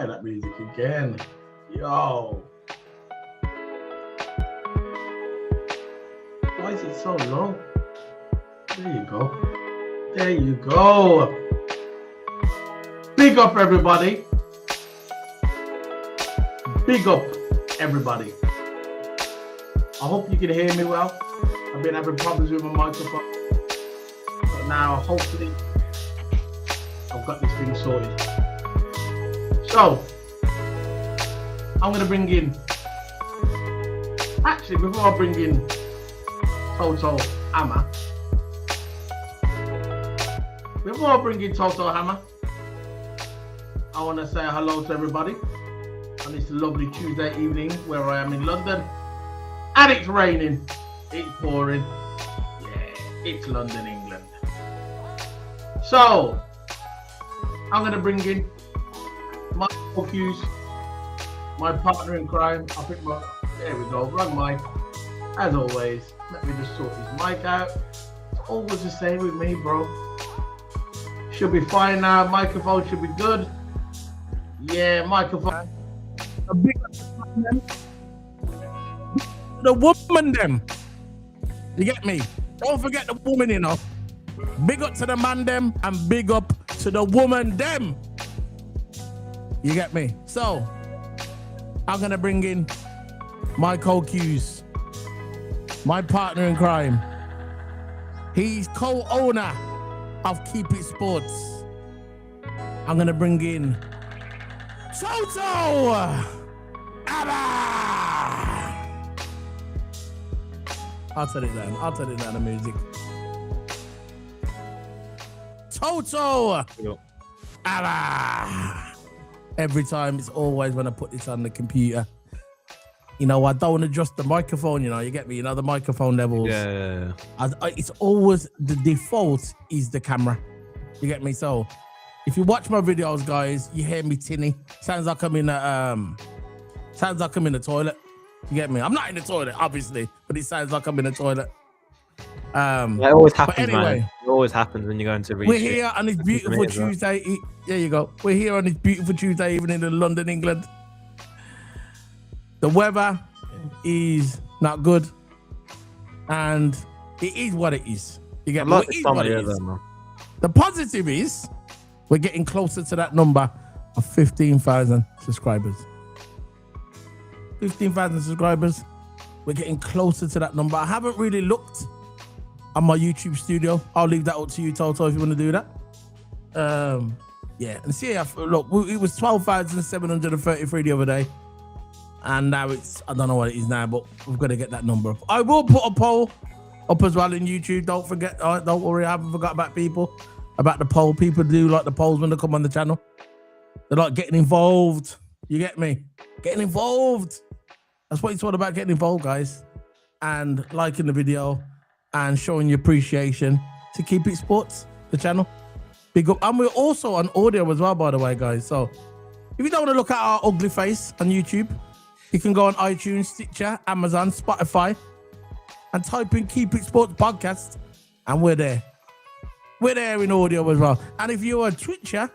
Play that music again. Yo. Why is it so low? There you go. There you go. Big up, everybody. Big up, everybody. I hope you can hear me well. I've been having problems with my microphone. But now, hopefully, I've got this thing sorted. So, I'm going to bring in... Actually, before I bring in Toto Hammer, I want to say hello to everybody on this lovely Tuesday evening where I am in London. And it's raining, it's pouring. Yeah, it's London, England. So, I'm going to bring in my Hughes, my partner in crime. There we go, wrong mic. As always, let me just sort this mic out. It's always the same with me, bro. Should be fine now. Microphone should be good. Yeah, microphone. A big the woman them. You get me? Don't forget the woman, you know. Big up to the man them and big up to the woman them. You get me? So, I'm gonna bring in my co-Q's, my partner in crime. He's co-owner of Keep It Sports. I'm gonna bring in Toto Abba. I'll turn it down the music. Toto Abba. Every time, it's always when I put this on the computer. You know, I don't adjust the microphone, you know, you get me? You know, the microphone levels. Yeah. It's always, the default is the camera. You get me? So, if you watch my videos, guys, you hear me tinny. Sounds like I'm in the toilet. You get me? I'm not in the toilet, obviously, but it sounds like I'm in the toilet. It always happens, anyway, man. It always happens when you go into We're here on this beautiful Tuesday. There you go. We're here on this beautiful Tuesday evening in London, England. The weather is not good, and it is what it is. You get me? It is what it is. The positive is we're getting closer to that number of 15,000 subscribers. 15,000 subscribers. We're getting closer to that number. I haven't really looked on my YouTube studio. I'll leave that up to you, Toto, if you want to do that. Yeah, and see, look, it was 12,733 the other day. And now it's, I don't know what it is now, but we've got to get that number up. I will put a poll up as well in YouTube. Don't forget, don't worry, I haven't forgot about the poll. People do like the polls when they come on the channel. They like getting involved. You get me? Getting involved. That's what it's all about, getting involved, guys. And liking the video and showing your appreciation to Keep It Sports, the channel. Big up. And we're also on audio as well, by the way, guys. So if you don't want to look at our ugly face on YouTube, you can go on iTunes, Stitcher, Amazon, Spotify, and type in Keep It Sports Podcast, and we're there. We're there in audio as well. And if you're a Twitcher,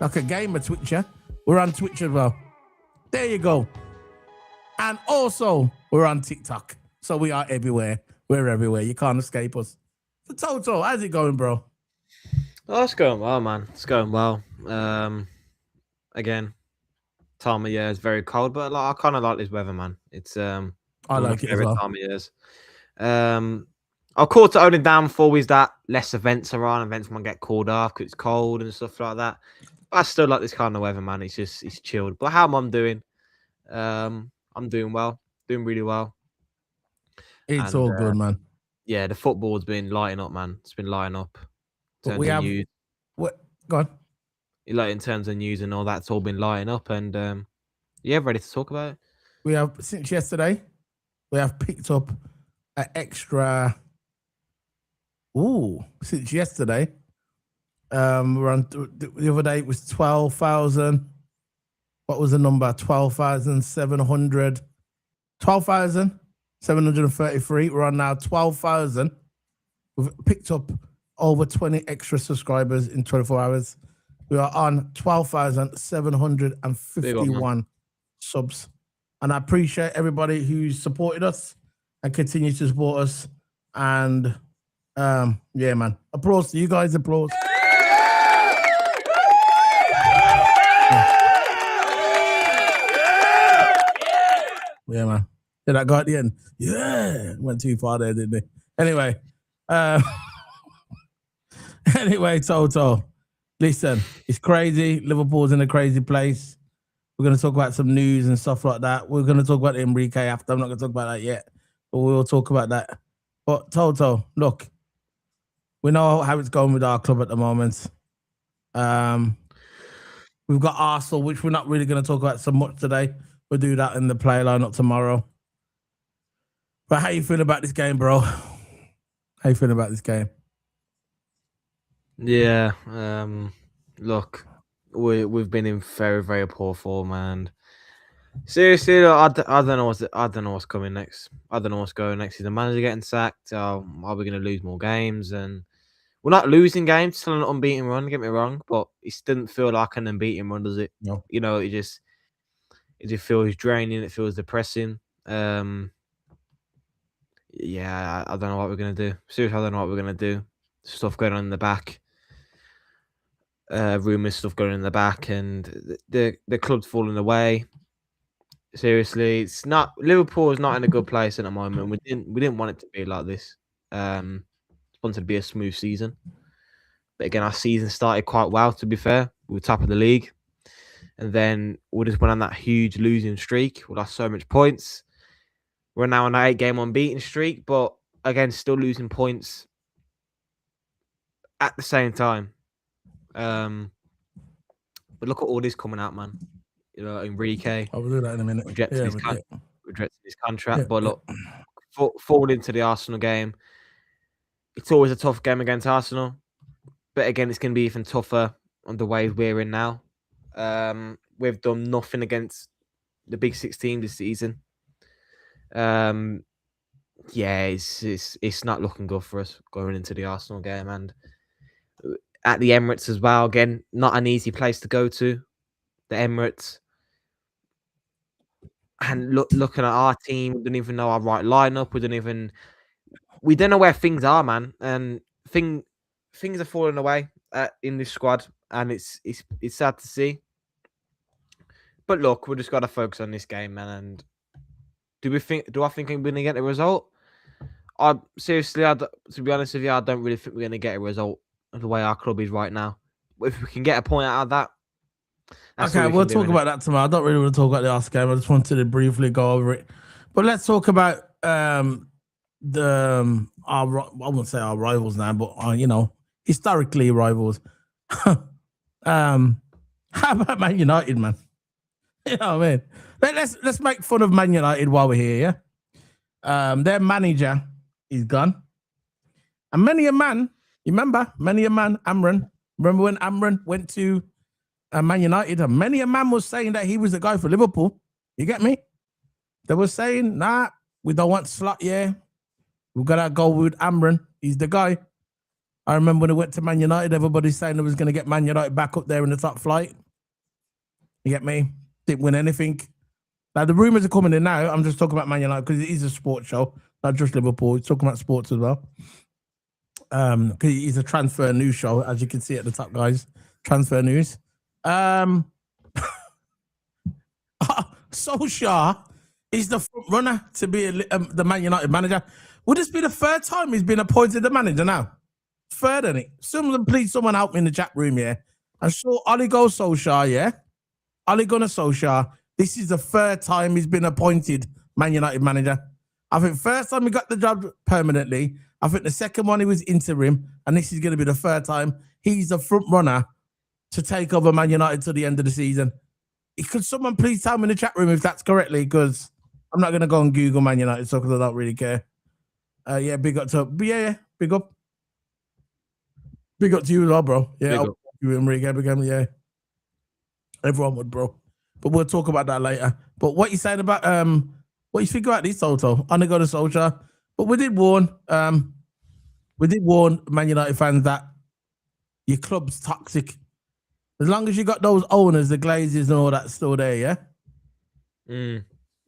like a gamer Twitcher, we're on Twitch as well. There you go. And also, we're on TikTok. So we are everywhere. We're everywhere. You can't escape us. So Toto, how's it going, bro? Oh, it's going well, man. It's going well. Again, time of year is very cold, but I kind of like this weather, man. It's I like it as well. Time of years. Of course, the only downfall is that less events are on. Events might get called off because it's cold and stuff like that. But I still like this kind of weather, man. It's chilled. But how am I doing? I'm doing well. Doing really well. It's all good, man. Yeah, the football's been lighting up, man. It's been lighting up. But we have news. What? Go on. Like in terms of news and all that's all been lighting up, and yeah, ready to talk about it. We have since yesterday. We have picked up an extra. Since yesterday, we're on the other day. It was 12,000. What was the number? 12,700. 12,733. We're on now 12,000. We've picked up over 20 extra subscribers in 24 hours. We are on 12,751 subs. And I appreciate everybody who's supported us and continues to support us. And yeah, man. Applause to you guys. Applause. Yeah, man. Did that go at the end? Yeah. Went too far there, didn't they? Anyway. Anyway, Toto. Listen, it's crazy. Liverpool's in a crazy place. We're going to talk about some news and stuff like that. We're going to talk about Enrique after. I'm not going to talk about that yet, but we'll talk about that. But Toto, look, we know how it's going with our club at the moment. We've got Arsenal, which we're not really going to talk about so much today. We'll do that in the play lineup tomorrow. But how you feeling about this game, bro? How you feeling about this game? Yeah, look, we've been in very, very poor form, and seriously, I don't know what's coming next. I don't know what's going next. Is the manager getting sacked? Are we going to lose more games? And we're not losing games, still an unbeaten run. Get me wrong, but it didn't feel like an unbeaten run, does it? No. You know, it just feels draining. It feels depressing. Yeah, I don't know what we're gonna do. Seriously, I don't know what we're gonna do. Stuff going on in the back. Rumours stuff going in the back, and the club's falling away. Seriously, it's not. Liverpool is not in a good place at the moment. We didn't want it to be like this. Wanted to be a smooth season, but again, our season started quite well. To be fair, we were top of the league, and then we just went on that huge losing streak. We lost so much points. We're now on an 8-game unbeaten streak, but again, still losing points at the same time. But look at all this coming out, man. You know, Enrique. I'll do that in a minute. Rejecting his contract. But look, forward into the Arsenal game. It's always a tough game against Arsenal. But again, it's going to be even tougher on the way we're in now. We've done nothing against the Big 6 team this season. Yeah, it's not looking good for us going into the Arsenal game, and at the Emirates as well. Again, not an easy place to go to, the Emirates. And looking at our team, we don't even know our right lineup. We don't know where things are, man. And things are falling away in this squad, and it's sad to see. But look, we just got to focus on this game, man. And do I think we're going to get a result? To be honest with you, I don't really think we're going to get a result of the way our club is right now. If we can get a point out of that. Okay, we'll talk about that tomorrow. I don't really want to talk about the Arsenal game. I just wanted to briefly go over it. But let's talk about I won't say our rivals now, but historically rivals. How about Man United, man? You know what I mean? Let's make fun of Man United while we're here, yeah? Their manager is gone. And many a man, Amran, remember when Amran went to Man United, and many a man was saying that he was the guy for Liverpool. You get me? They were saying, nah, we don't want Slot, yeah. We've got to go with Amran. He's the guy. I remember when he went to Man United, everybody's saying they was going to get Man United back up there in the top flight. You get me? Didn't win anything. Now, the rumours are coming in now. I'm just talking about Man United because it is a sports show, not just Liverpool. It's talking about sports as well. Because it's a transfer news show, as you can see at the top, guys. Transfer news. Solskjaer is the front runner to be the Man United manager. Would this be the third time he's been appointed the manager now? Third, isn't it? Someone help me in the chat room, yeah? I saw Ole Gunnar Solskjaer, yeah? Ole Gunnar Solskjaer. This is the third time he's been appointed Man United manager. I think first time he got the job permanently. I think the second one he was interim, and this is going to be the third time he's the front runner to take over Man United to the end of the season. Could someone please tell me in the chat room if that's correctly? Because I'm not going to go and Google Man United so because I don't really care. Yeah, big up to big up. Big up to you as well, bro. Yeah, you Enrique again, yeah. Everyone would, bro. But we'll talk about that later. But what you saying about what you think about this Toto? On the go to Solskjaer. But we did warn Man United fans that your club's toxic. As long as you got those owners, the Glazers and all that still there, yeah?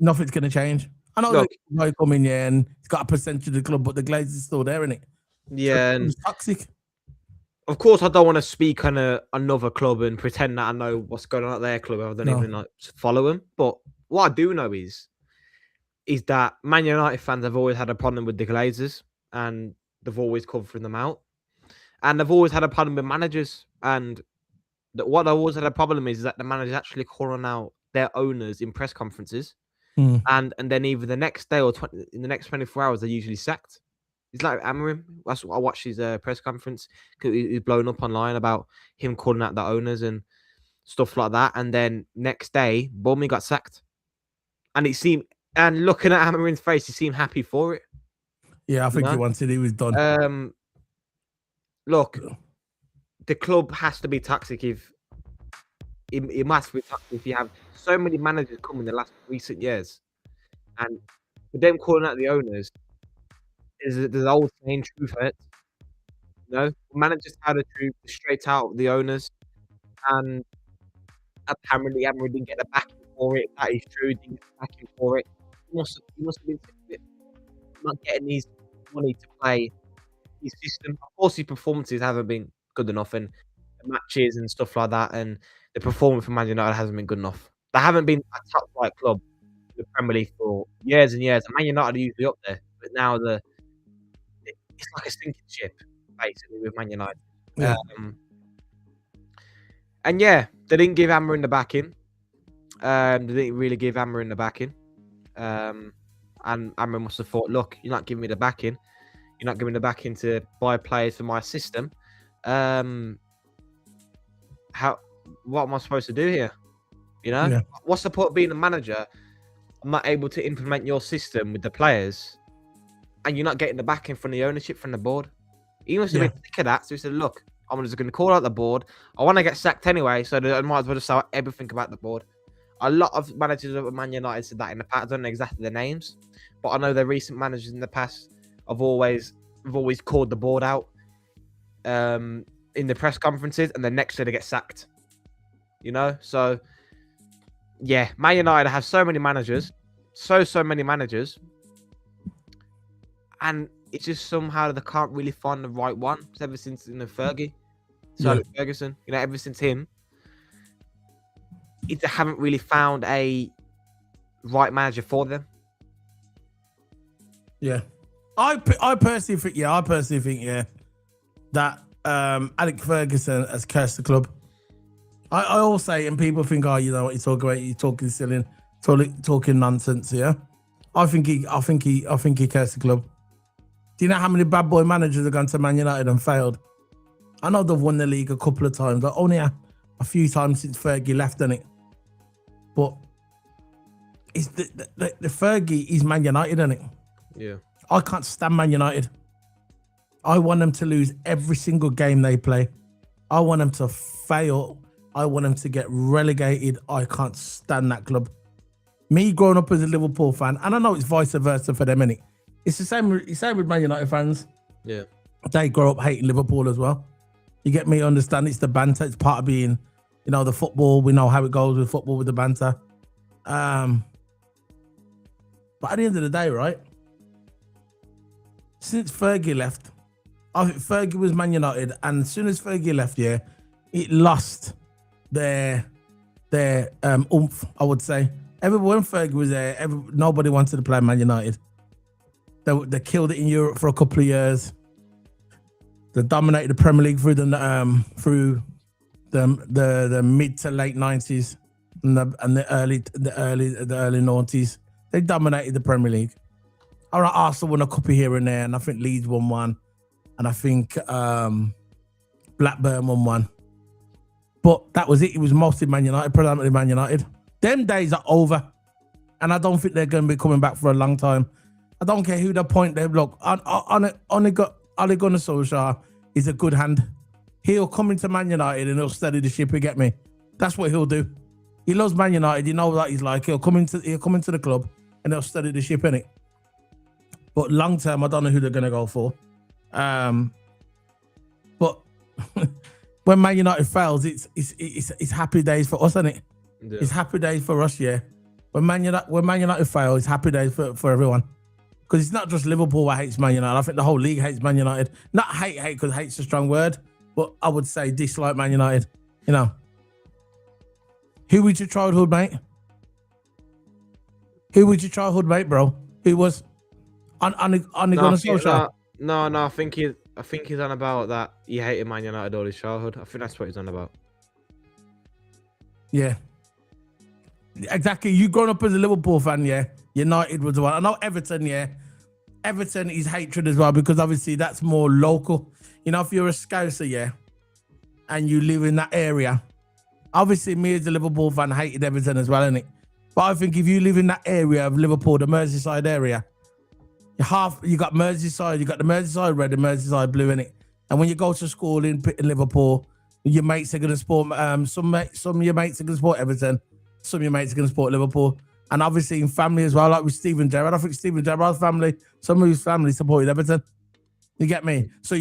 Nothing's going to change. I know Look, the guy come in here and he's got a percentage of the club, but the Glazers is still there, isn't it? yeah, So and it's toxic. of course, I don't want to speak on another club and pretend that I know what's going on at their club. I don't even like follow them. But what I do know is that Man United fans have always had a problem with the Glazers, and they've always covered them out. And they've always had a problem with managers. And what they've always had a problem is that the managers actually calling out their owners in press conferences. And then either the next day or in the next 24 hours, they're usually sacked. It's like Amorim. That's what I watched his press conference. He's blown up online about him calling out the owners and stuff like that. And then next day, boom, he got sacked. And it seemed, and looking at Amorim's face, he seemed happy for it. Yeah, I think he wanted he was done. Look, the club has to be toxic if it must be toxic if you have so many managers come in the last recent years. And for them calling out the owners, there's an old saying, truth hurts. You know, managers tell the truth straight out of the owners, and apparently Amorim didn't get the backing for it. That is true, he didn't get the backing for it. He must have been sick of it. Not getting his money to play his system. Of course, his performances haven't been good enough, and the matches and stuff like that, and the performance from Man United hasn't been good enough. They haven't been a top flight club in the Premier League for years and years. And Man United are usually up there, but now it's like a sinking ship, basically, with Man United. Yeah. And yeah, they didn't give Amorim the backing. They didn't really give Amorim the backing. And Amorim must have thought, look, you're not giving me the backing. You're not giving me the backing to buy players for my system. What am I supposed to do here? You know? Yeah. What's the point of being a manager? I'm not able to implement your system with the players, and you're not getting the backing from the ownership, from the board. He must have been sick of that, so he said, look, I'm just going to call out the board. I want to get sacked anyway, so I might as well just say everything about the board. A lot of managers of Man United said that in the past. I don't know exactly the names, but I know the recent managers in the past have always called the board out in the press conferences, and the next day they get sacked. You know, so yeah, Man United have so many managers, so many managers, and it's just somehow they can't really find the right one. It's ever since Fergie, Ferguson, you know, ever since him, they haven't really found a right manager for them. Yeah, I personally think that Alex Ferguson has cursed the club. I always say, and people think, oh, you know what, you're talking silly, talking nonsense. Yeah, I think he cursed the club. Do you know how many bad boy managers have gone to Man United and failed? I know they've won the league a couple of times, but only a few times since Fergie left, isn't it? But it's the Fergie is Man United, isn't it? Yeah. I can't stand Man United. I want them to lose every single game they play. I want them to fail. I want them to get relegated. I can't stand that club. Me growing up as a Liverpool fan, and I know it's vice versa for them, innit? It's the same with Man United fans. Yeah. They grow up hating Liverpool as well. You get me? Understand it's the banter. It's part of being, you know, the football. We know how it goes with football, with the banter. But at the end of the day, right? Since Fergie left, I think Fergie was Man United, and as soon as Fergie left, yeah, it lost their oomph, I would say. When Fergie was there, nobody wanted to play Man United. They killed it in Europe for a couple of years. They dominated the Premier League through the mid to late 90s and the early 90s. They dominated the Premier League. All right, Arsenal won a couple here and there, and I think Leeds won one, and I think Blackburn won one. But that was it. It was mostly Man United, predominantly Man United. Them days are over, and I don't think they're going to be coming back for a long time. I don't care who they point there. Look, Ole Gunnar Solskjaer is a good hand. He'll come into Man United and he'll steady the ship. You get me? That's what he'll do. He loves Man United. You know what he's like. He'll come into the club and he'll steady the ship, innit? But long term, I don't know who they're going to go for. But when Man United fails, it's happy days for us, isn't it? Yeah. It's happy days for us, yeah. When Man United fail, it's happy days for everyone. Because it's not just Liverpool that hates Man United. I think the whole league hates Man United. Not hate, because hate's a strong word, but I would say dislike Man United. You know. Who was your childhood mate? Who was your childhood mate, bro? Who was on the social? No, I think he's on about that he hated Man United all his childhood. I think that's what he's on about. Yeah. Exactly. You growing up as a Liverpool fan, yeah. United was the one. I know Everton, yeah. Everton is hatred as well because obviously that's more local. You know, if you're a Scouser, yeah, and you live in that area, obviously me as a Liverpool fan hated Everton as well, innit? But I think if you live in that area of Liverpool, the Merseyside area, you got Merseyside, you got the Merseyside red and Merseyside blue, innit? And when you go to school in Liverpool, your mates are going to support, some of your mates are going to support Everton, some of your mates are going to support Liverpool. And obviously in family as well, like with Steven Gerrard, I think Steven Gerrard's family, some of his family supported Everton. You get me? So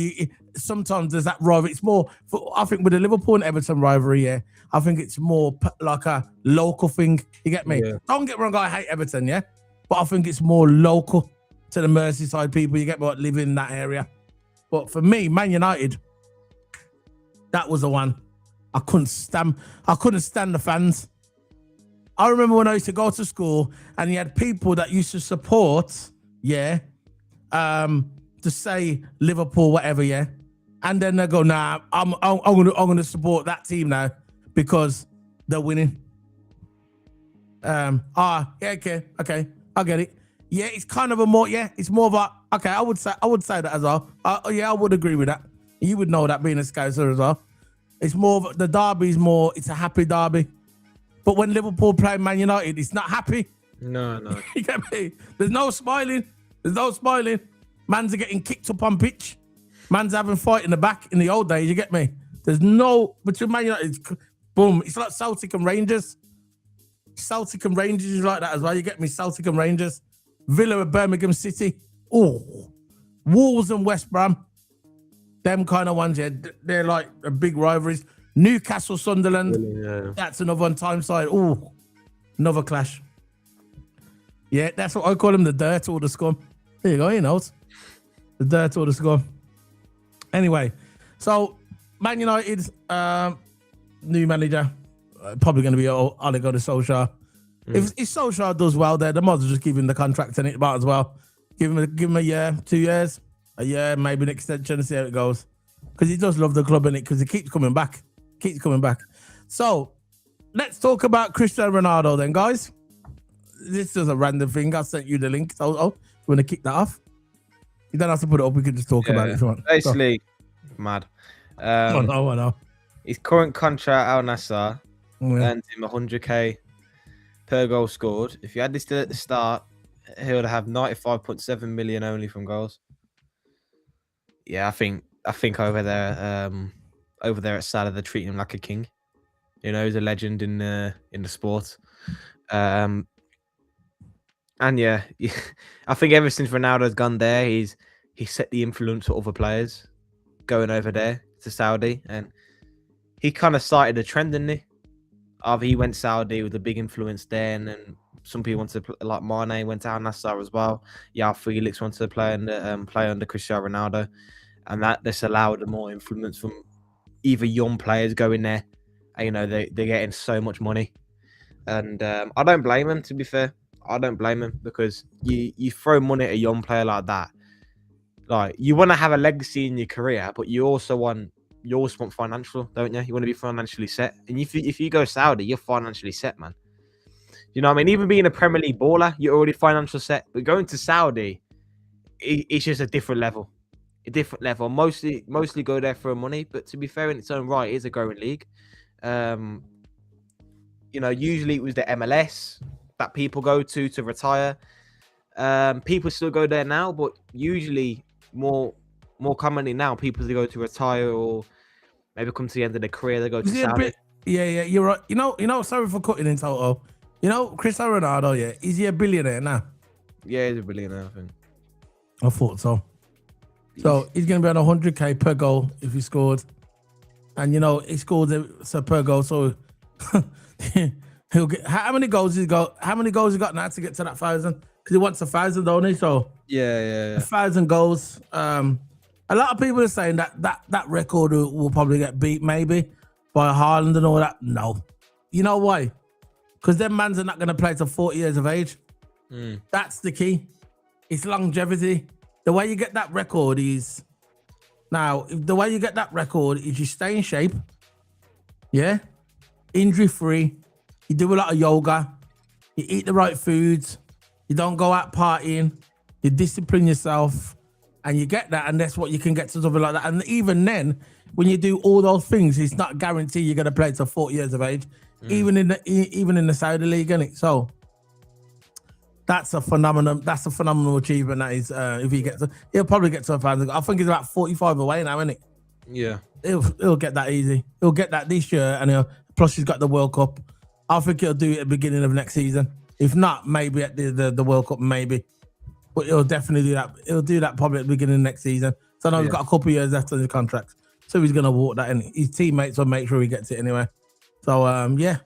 sometimes there's that rivalry. It's more, I think with the Liverpool and Everton rivalry, yeah, I think it's more like a local thing. You get me? Yeah. Don't get me wrong, I hate Everton, yeah? But I think it's more local to the Merseyside people. You get me? What live in that area. But for me, Man United, that was the one. I couldn't stand the fans. I remember when I used to go to school and you had people that used to support, yeah, to say Liverpool, whatever, yeah. And then they go, nah, I'm gonna support that team now because they're winning. Yeah, okay, I get it. Yeah, it's kind of a more, yeah, it's more of a, okay, I would say that as well. Yeah, I would agree with that. You would know that being a Scouser as well. It's more of, the derby's more, it's a happy derby. But when Liverpool play Man United, it's not happy. No. You get me? There's no smiling. Mans are getting kicked up on pitch. Man's having fight in the back in the old days, you get me? There's no, between Man United, boom. It's like Celtic and Rangers. Celtic and Rangers is like that as well, you get me? Celtic and Rangers. Villa and Birmingham City. Oh, Wolves and West Brom. Them kind of ones, yeah. They're like a big rivalries. Newcastle, Sunderland. Yeah. That's another on time side. Oh, another clash. Yeah, that's what I call them, the dirt or the scum. There you go, he knows. The dirt or the scum. Anyway, so Man United, new manager, probably going to be Ole Gunnar Solskjaer. If Solskjaer does well there, they might as well just give him the contract in it, might as well. Give him a year, 2 years, a year, maybe an extension and see how it goes. Because he does love the club in it, because he keeps coming back. So let's talk about Cristiano Ronaldo then, guys. This is a random thing. I sent you the link. So, you want to kick that off? You don't have to put it up. We can just talk about it if you want. Basically, mad. I know. His current contract, Al Nassr, earns him 100k per goal scored. If you had this still at the start, he would have 95.7 million only from goals. Yeah, I think over there at Salah, they're treating him like a king. You know, he's a legend in the sport. And yeah, I think ever since Ronaldo's gone there, he's set the influence for other players going over there to Saudi, and he kind of started a trend, didn't he? He went Saudi with a big influence there, and then some people wanted to like Mane went to Al Nassr as well. Yeah, Felix wanted to play under Cristiano Ronaldo, and that this allowed more influence from either young players going there. And, you know, they're getting so much money, and I don't blame him. To be fair, I don't blame him, because you throw money at a young player like that. Like, you want to have a legacy in your career, but you also want financial, don't you? You want to be financially set. And if you go Saudi, you're financially set, man. You know what I mean? Even being a Premier League baller, you're already financial set. But going to Saudi, it's just a different level. Mostly go there for money, but to be fair, in its own right, it is a growing league. You know, usually it was the MLS that people go to retire. People still go there now, but usually more commonly now, people go to retire or maybe come to the end of their career, they go to Saudi. Yeah, you're right. You know, sorry for cutting in Toto. You know, Cristiano Ronaldo, yeah, is he a billionaire now? Yeah, he's a billionaire, I think. I thought so. So he's going to be on 100k per goal if he scored. and he scored a per goal. So he'll get how many goals he got? How many goals he got now to get to that 1,000? Because he wants 1,000, don't he? So Yeah. 1,000 goals. A lot of people are saying that record will probably get beat maybe by Haaland and all that. No, you know why? Because them mans are not going to play to 40 years of age. That's the key. It's longevity. The way you get that record is you stay in shape. Yeah. Injury free. You do a lot of yoga. You eat the right foods. You don't go out partying. You discipline yourself. And you get that. And that's what you can get to something like that. And even then, when you do all those things, it's not guaranteed you're going to play to 40 years of age. Even in the Saudi League, isn't it? So that's a phenomenon. That's a phenomenal achievement. That is, if he gets, he'll probably get to 1,000. I think he's about 45 away now, isn't it? Yeah. He'll get that easy. He'll get that this year, and plus he's got the World Cup. I think he'll do it at the beginning of next season. If not, maybe at the World Cup, maybe. But he'll definitely do that. He'll do that probably at the beginning of next season. So I know he's got a couple of years left on his contract. So he's gonna walk that in. His teammates will make sure he gets it anyway. So yeah,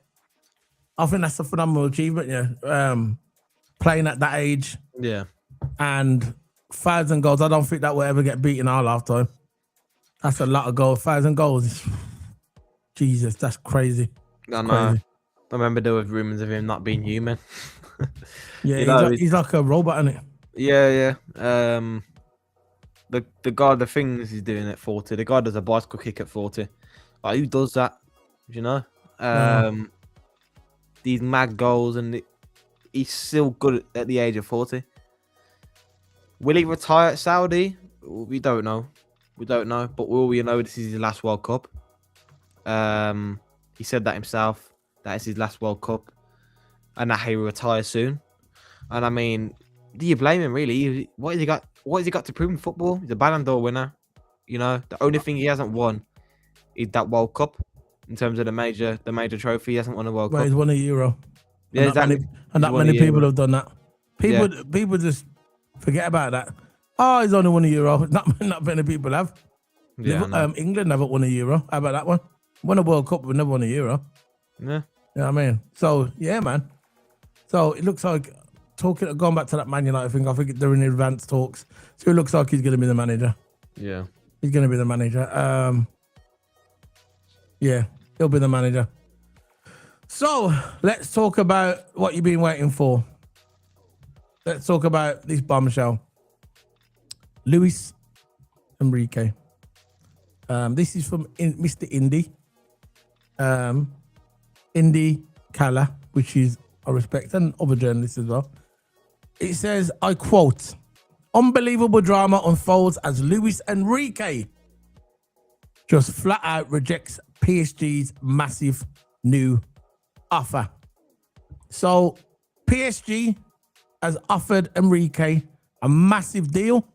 I think that's a phenomenal achievement. Yeah, playing at that age. Yeah, and 1,000 goals. I don't think that will ever get beaten our lifetime. That's a lot of goals. 1,000 goals. Jesus, that's crazy. I know. Crazy. I remember there was rumors of him not being human. Yeah, he's like a robot, isn't it? Yeah. The guy, the things he's doing at 40. The guy does a bicycle kick at 40. Like, who does that? You know, these mad goals, and he's still good at the age of 40. Will he retire at Saudi? We don't know. But all we know, this is his last World Cup. He said that himself. That is his last World Cup, and that he will retire soon. And I mean, do you blame him really? What has he got? What has he got to prove in football? He's a Ballon d'Or winner. You know, the only thing he hasn't won is that World Cup. In terms of the major trophy, he hasn't won a World Cup. He's won a Euro. Yeah, and not many people have done that. People just forget about that. Oh, he's only won a Euro. Not many people have. Yeah, England never won a Euro. How about that one? Won a World Cup, but never won a Euro. Yeah. You know what I mean? So yeah, man. So it looks like going back to that Man United thing. I think they're in advanced talks. So it looks like he's going to be the manager. Yeah. He's going to be the manager. Yeah, he'll be the manager. So let's talk about what you've been waiting for. Let's talk about this bombshell. Luis Enrique. This is from Mr. Indy. Indy Kala, which is I respect, and other journalists as well. It says, I quote, unbelievable drama unfolds as Luis Enrique just flat out rejects PSG's massive new offer. So PSG has offered Enrique a massive deal,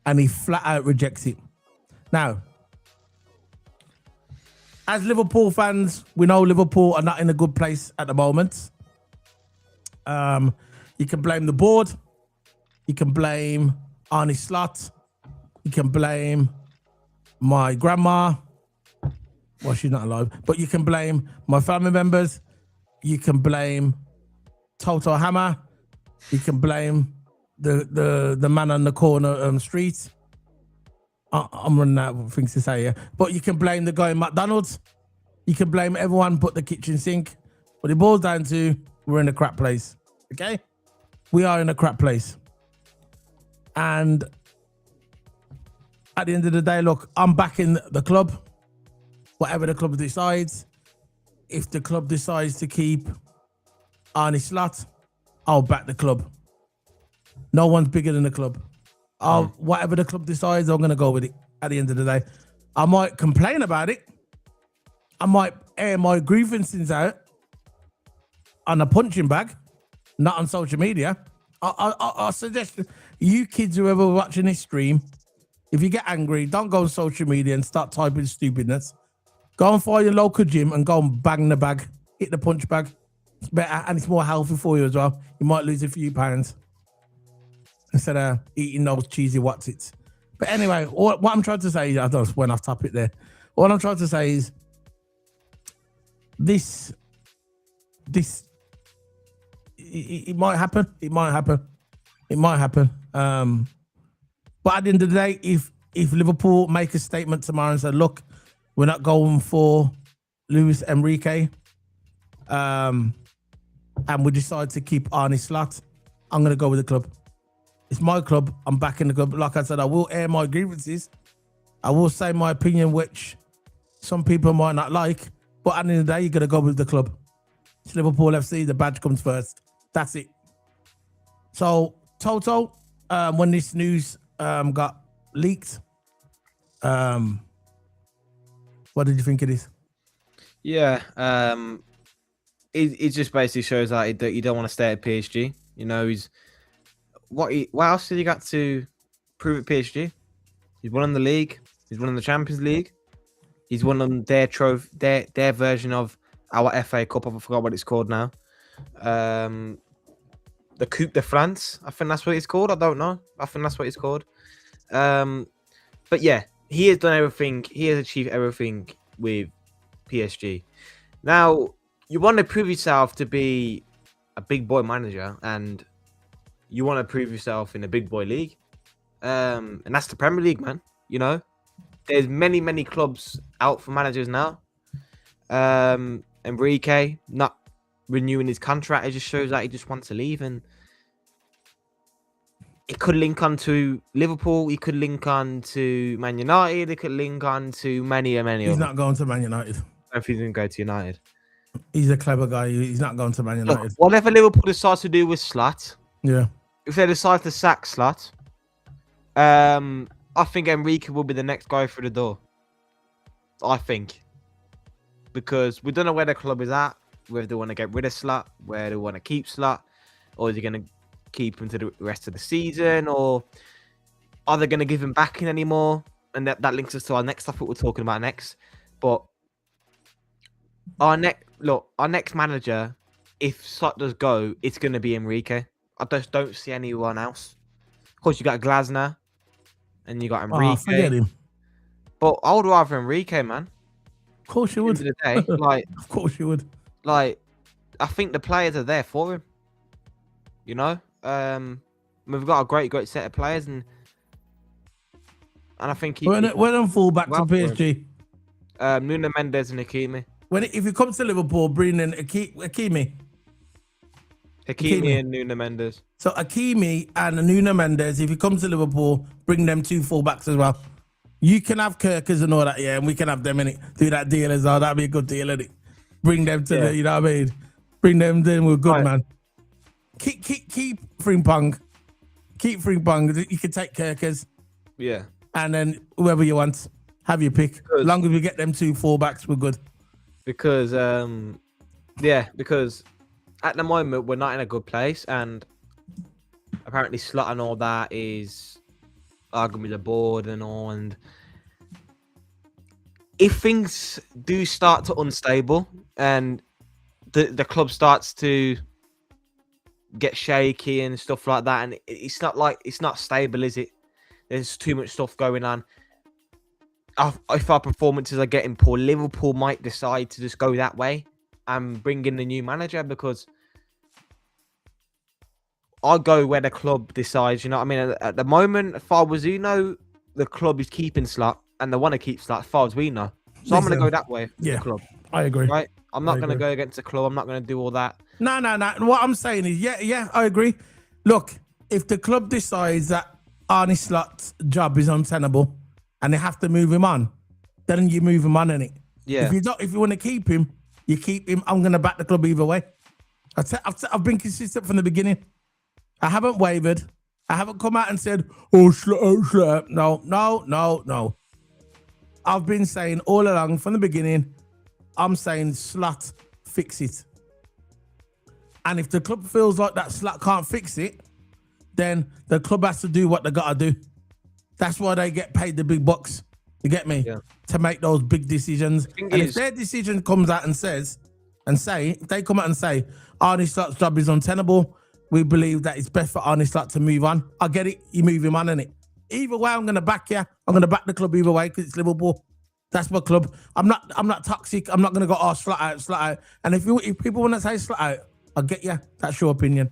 and he flat out rejects it. Now, as Liverpool fans, we know Liverpool are not in a good place at the moment. You can blame the board. You can blame Arne Slot. You can blame my grandma. Well, she's not alive. But you can blame my family members. You can blame Toto Hammer. You can blame the man on the corner street. I'm running out of things to say here. But you can blame the guy in McDonald's. You can blame everyone but the kitchen sink. But it boils down to we're in a crap place. Okay? We are in a crap place. And at the end of the day, look, I'm backing the club. Whatever the club decides. If the club decides to keep Arne Slot, I'll back the club. No one's bigger than the club. Whatever the club decides, I'm going to go with it at the end of the day. I might complain about it. I might air my grievances out on a punching bag, not on social media. I suggest you kids, whoever watching this stream, if you get angry, don't go on social media and start typing stupidness. Go and find your local gym and go and bang the bag, hit the punch bag. It's better and it's more healthy for you as well. You might lose a few pounds instead of eating those cheesy Watsits. But anyway, what I'm trying to say, I just went off topic there. What I'm trying to say is this it might happen. It might happen. But at the end of the day, if Liverpool make a statement tomorrow and say, look, we're not going for Luis Enrique, and we decide to keep Arne Slot, I'm going to go with the club. It's my club. I'm backing the club. Like I said, I will air my grievances. I will say my opinion, which some people might not like. But at the end of the day, you're going to go with the club. It's Liverpool FC. The badge comes first. That's it. So, Toto, when this news got leaked, what did you think of this? Yeah, it just basically shows that you don't want to stay at PSG. You know, what else did he got to prove at PSG? He's won the league. He's won the Champions League. He's won on their version of our FA Cup. I forgot what it's called now. The Coupe de France. I think that's what it's called. I don't know. I think that's what it's called. But yeah, he has done everything. He has achieved everything with PSG. Now, you want to prove yourself to be a big boy manager, and you want to prove yourself in a big boy league. And that's the Premier League, man. You know, there's many clubs out for managers now. Enrique not renewing his contract, it just shows that he just wants to leave, and it could link on to Liverpool, he could link on to Man United, it could link on to many. He's not going to Man United. If he's going to go to United. He's a clever guy. He's not going to Man United. Look, whatever Liverpool decides to do with Slot, yeah. If they decide to sack Slot, I think Enrique will be the next guy through the door. I think. Because we don't know where the club is at, whether they want to get rid of Slot, where they want to keep Slot, or is he going to keep him to the rest of the season, or are they going to give him backing anymore? And that links us to our next topic we're talking about next. But our next manager, if Slot does go, it's going to be Enrique. I just don't see anyone else. Of course, you got Glasner, and you got Enrique. Forget him. But I would rather Enrique, man. Of course you would. At the end of the day, of course you would. I think the players are there for him. You know, we've got a great set of players, and I think when them fall back to PSG, Nuno Mendes and Hakimi. If it comes to Liverpool, bring in Hakimi and Nuno Mendes. So Hakimi and Nuno Mendes, if he comes to Liverpool, bring them two fullbacks as well. You can have Kirkers and all that, yeah, and we can have them in it. Do that deal as well. That'd be a good deal, innit? Bring them to the, you know what I mean? Bring them in. We're good, right, man. Keep Frimpong. Keep Frimpong. You can take Kirkers. Yeah. And then whoever you want, have your pick. As long as we get them two fullbacks, we're good. Because at the moment we're not in a good place, and apparently Slot and all that is arguing with the board and all, and if things do start to unstable and the club starts to get shaky and stuff like that, and it's not stable, is it? There's too much stuff going on. If our performances are getting poor, Liverpool might decide to just go that way and bring in the new manager, because I'll go where the club decides, you know what I mean? At the moment, as far as we know, the club is keeping Slot, and they want to keep Slot as far as we know. So I'm going to go that way. Yeah, the club. I agree. Right? I'm not going to go against the club. I'm not going to do all that. No. What I'm saying is, yeah, I agree. Look, if the club decides that Arne Slot's job is untenable and they have to move him on, then you move him on, innit? Yeah. If you want to keep him, you keep him. I'm going to back the club either way. I've been consistent from the beginning. I haven't wavered. I haven't come out and said, Slot. No. I've been saying all along from the beginning, I'm saying Slot, fix it. And if the club feels like that Slot can't fix it, then the club has to do what they got to do. That's why they get paid the big bucks. You get me? Yeah. To make those big decisions. If their decision comes out and if they come out and say, Arne Slot's job is untenable, we believe that it's best for Arne Slot to move on. I get it. You move him on, innit? Either way, I'm gonna back you. I'm gonna back the club either way because it's Liverpool. That's my club. I'm not toxic. I'm not gonna go slot out. And if people want to say slot out, I'll get you. That's your opinion.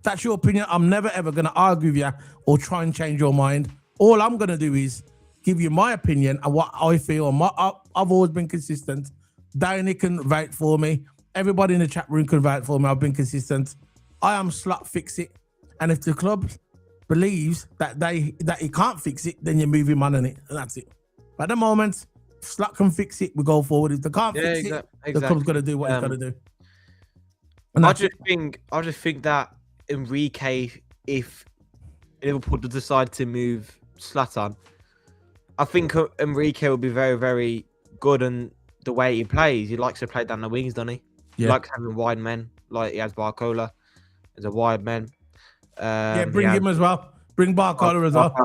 That's your opinion. I'm never ever gonna argue with you or try and change your mind. All I'm gonna do is give you my opinion and what I feel. And I've always been consistent. Danny can vote for me. Everybody in the chat room can vote for me. I've been consistent. I am slot fix it. And if the club believes that he can't fix it, then you move him on it, and that's it. But at the moment, Slot can fix it, we go forward. If they can't fix it, the club's got to do what he's got to do. And I just think that Enrique, if Liverpool decide to move Slot on, I think Enrique will be very, very good in the way he plays. He likes to play down the wings, doesn't he? Yeah. He likes having wide men, like he has Barcola as a wide man. Bring him as well. Bring Barcola as well.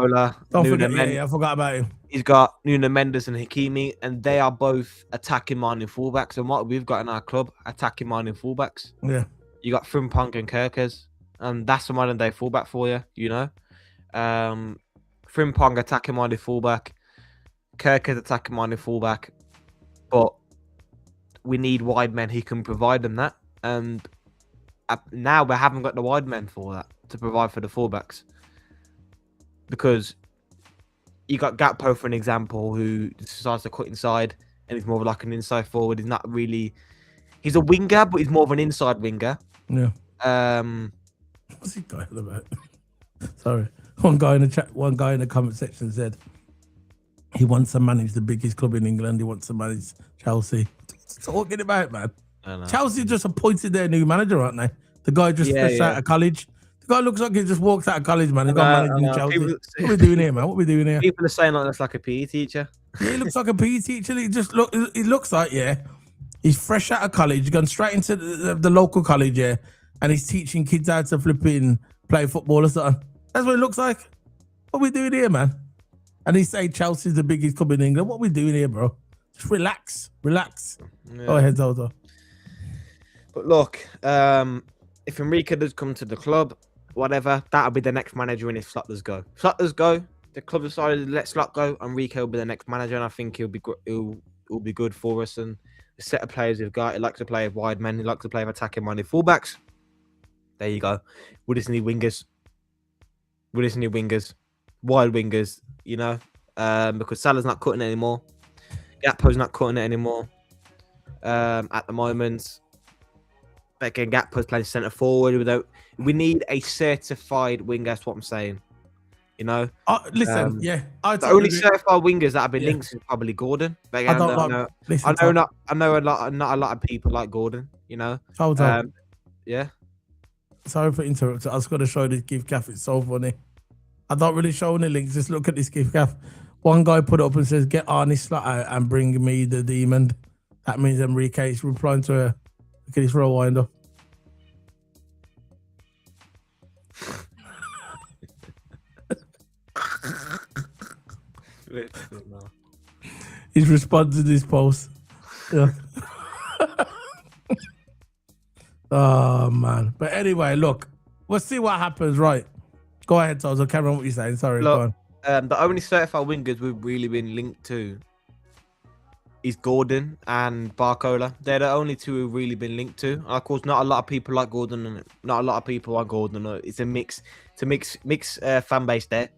Don't forget, I forgot about him. He's got Nuno Mendes and Hakimi, and they are both attacking-minded fullbacks. And what we've got in our club, attacking-minded fullbacks. Yeah. You got Frimpong and Kerkers, and that's a modern-day fullback for you, you know? Frimpong, attacking-minded fullback. Kerkers, attacking-minded fullback. But we need wide men who can provide them that. And now we haven't got the wide men for that, to provide for the fullbacks. Because you got Gakpo, for an example, who decides to cut inside and he's more of like an inside forward. He's not really... He's a winger, but he's more of an inside winger. Yeah. What's he talking about? Sorry. One guy in the comment section said he wants to manage the biggest club in England. He wants to manage Chelsea. What's he talking about, man? Chelsea just appointed their new manager, aren't they? The guy just fresh out of college. The guy looks like he just walked out of college, man. He's got managing Chelsea. What are we doing here, man? What are we doing here? People are saying that's like a PE teacher. Yeah, he looks like a PE teacher. He looks like, he's fresh out of college. He's gone straight into the local college, and he's teaching kids how to flipping play football or something. That's what it looks like. What are we doing here, man? And he say Chelsea's the biggest club in England. What are we doing here, bro? Just relax. Yeah. Go ahead, Zozo. But look, if Enrique does come to the club, whatever, that'll be the next manager. And if Slot does go, the club decided to let Slot go, Enrique will be the next manager, and I think he'll be good for us. And the set of players we've got, he likes to play with wide men, he likes to play with attacking-minded fullbacks. There you go. We just need wingers. Wide wingers, you know, because Salah's not cutting it anymore. Gakpo's not cutting it anymore at the moment. But again, Gakpo's playing centre forward. We need a certified winger. That's what I'm saying. You know. Listen, the only certified wingers that have been linked is probably Gordon. But again, I know not a lot of people like Gordon. You know. Hold on. Yeah. Sorry for interrupting. I was going to show this gift gaff. It's so funny. I don't really show any links. Just look at this gift gaff. One guy put it up and says, "Get Arne Slot out and bring me the demon." That means Enrique is replying to her. Look at this rewind up. He's responded to this post. Yeah. Oh man. But anyway, look, we'll see what happens, right? Go ahead, Tozo. Carry on what you're saying. Sorry, look, go on. The only certified wingers we've really been linked to is Gordon and Barcola. They're the only two we've really been linked to. And of course, not a lot of people like Gordon, and not a lot of people like Gordon. It's a mix. It's a mix fan base there.